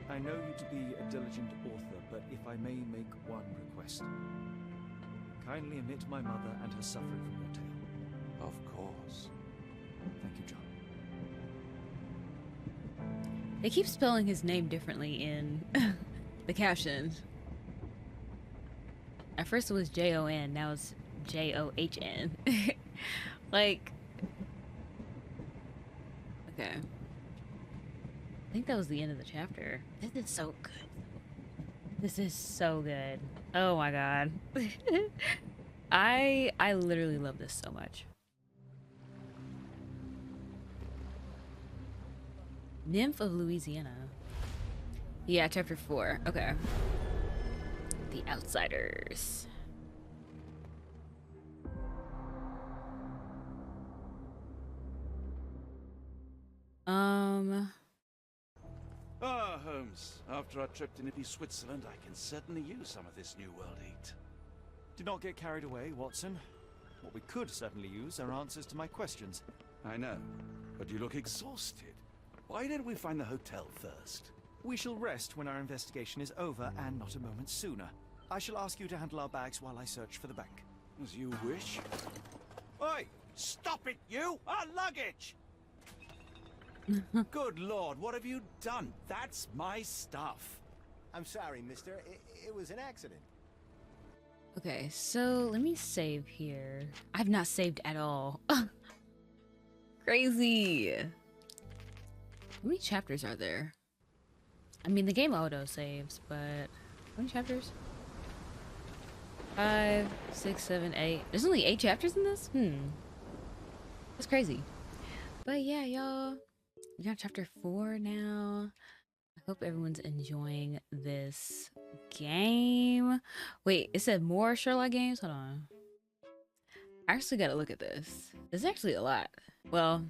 I know you to be a diligent author, but if I may make one request. Kindly omit my mother and her suffering from your tale. Of course. Thank you, John. They keep spelling his name differently in the caption. At first it was Jon, now it's John. Like, okay. I think that was the end of the chapter. This is so good. This is so good. Oh my god. I literally love this so much. Nymph of Louisiana. Yeah, chapter 4. Okay. The Outsiders. Ah, Holmes. After our trip to nippy Switzerland, I can certainly use some of this New World heat. Do not get carried away, Watson. What we could certainly use are answers to my questions. I know, but you look exhausted. Why didn't we find the hotel first? We shall rest when our investigation is over, and not a moment sooner. I shall ask you to handle our bags while I search for the bank. As you wish. Oi! Stop it, you! Our luggage! Good Lord, what have you done? That's my stuff. I'm sorry, mister. It was an accident. Okay, so let me save here. I've not saved at all. Crazy. How many chapters are there? I mean, the game auto saves, but how many chapters? 5, 6, 7, 8. There's only 8 chapters in this? That's crazy. But yeah, y'all. We got chapter 4 now. I hope everyone's enjoying this game. Wait, it said more Sherlock games? Hold on. I actually gotta look at this. There's actually a lot. Well,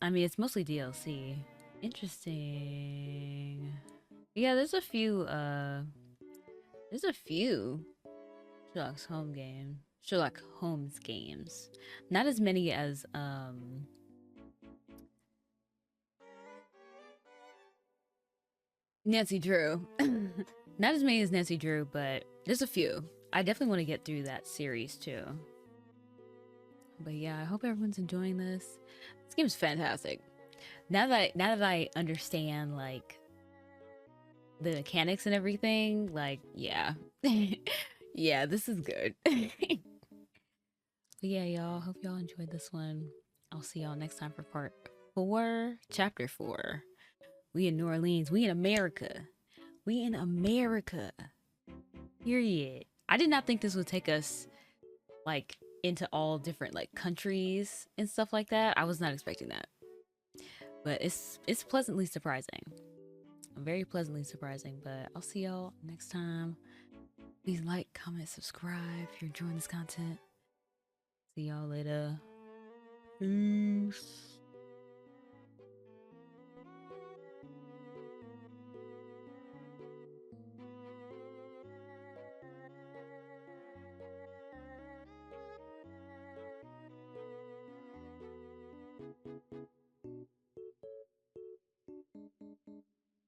I mean, it's mostly DLC. Interesting. Yeah, there's a few Sherlock Holmes games. Not as many as Nancy Drew. Not as many as Nancy Drew, but there's a few. I definitely want to get through that series too. But yeah, I hope everyone's enjoying this. This game's fantastic. Now that I understand like the mechanics and everything, like, yeah. Yeah, this is good. But yeah, y'all, hope y'all enjoyed this one. I'll see y'all next time for part 4, chapter 4. We in New Orleans. We in America. We in America. Period. I did not think this would take us like into all different like countries and stuff like that. I was not expecting that. But it's pleasantly surprising. Very pleasantly surprising. But I'll see y'all next time. Please like, comment, subscribe if you're enjoying this content. See y'all later. Peace.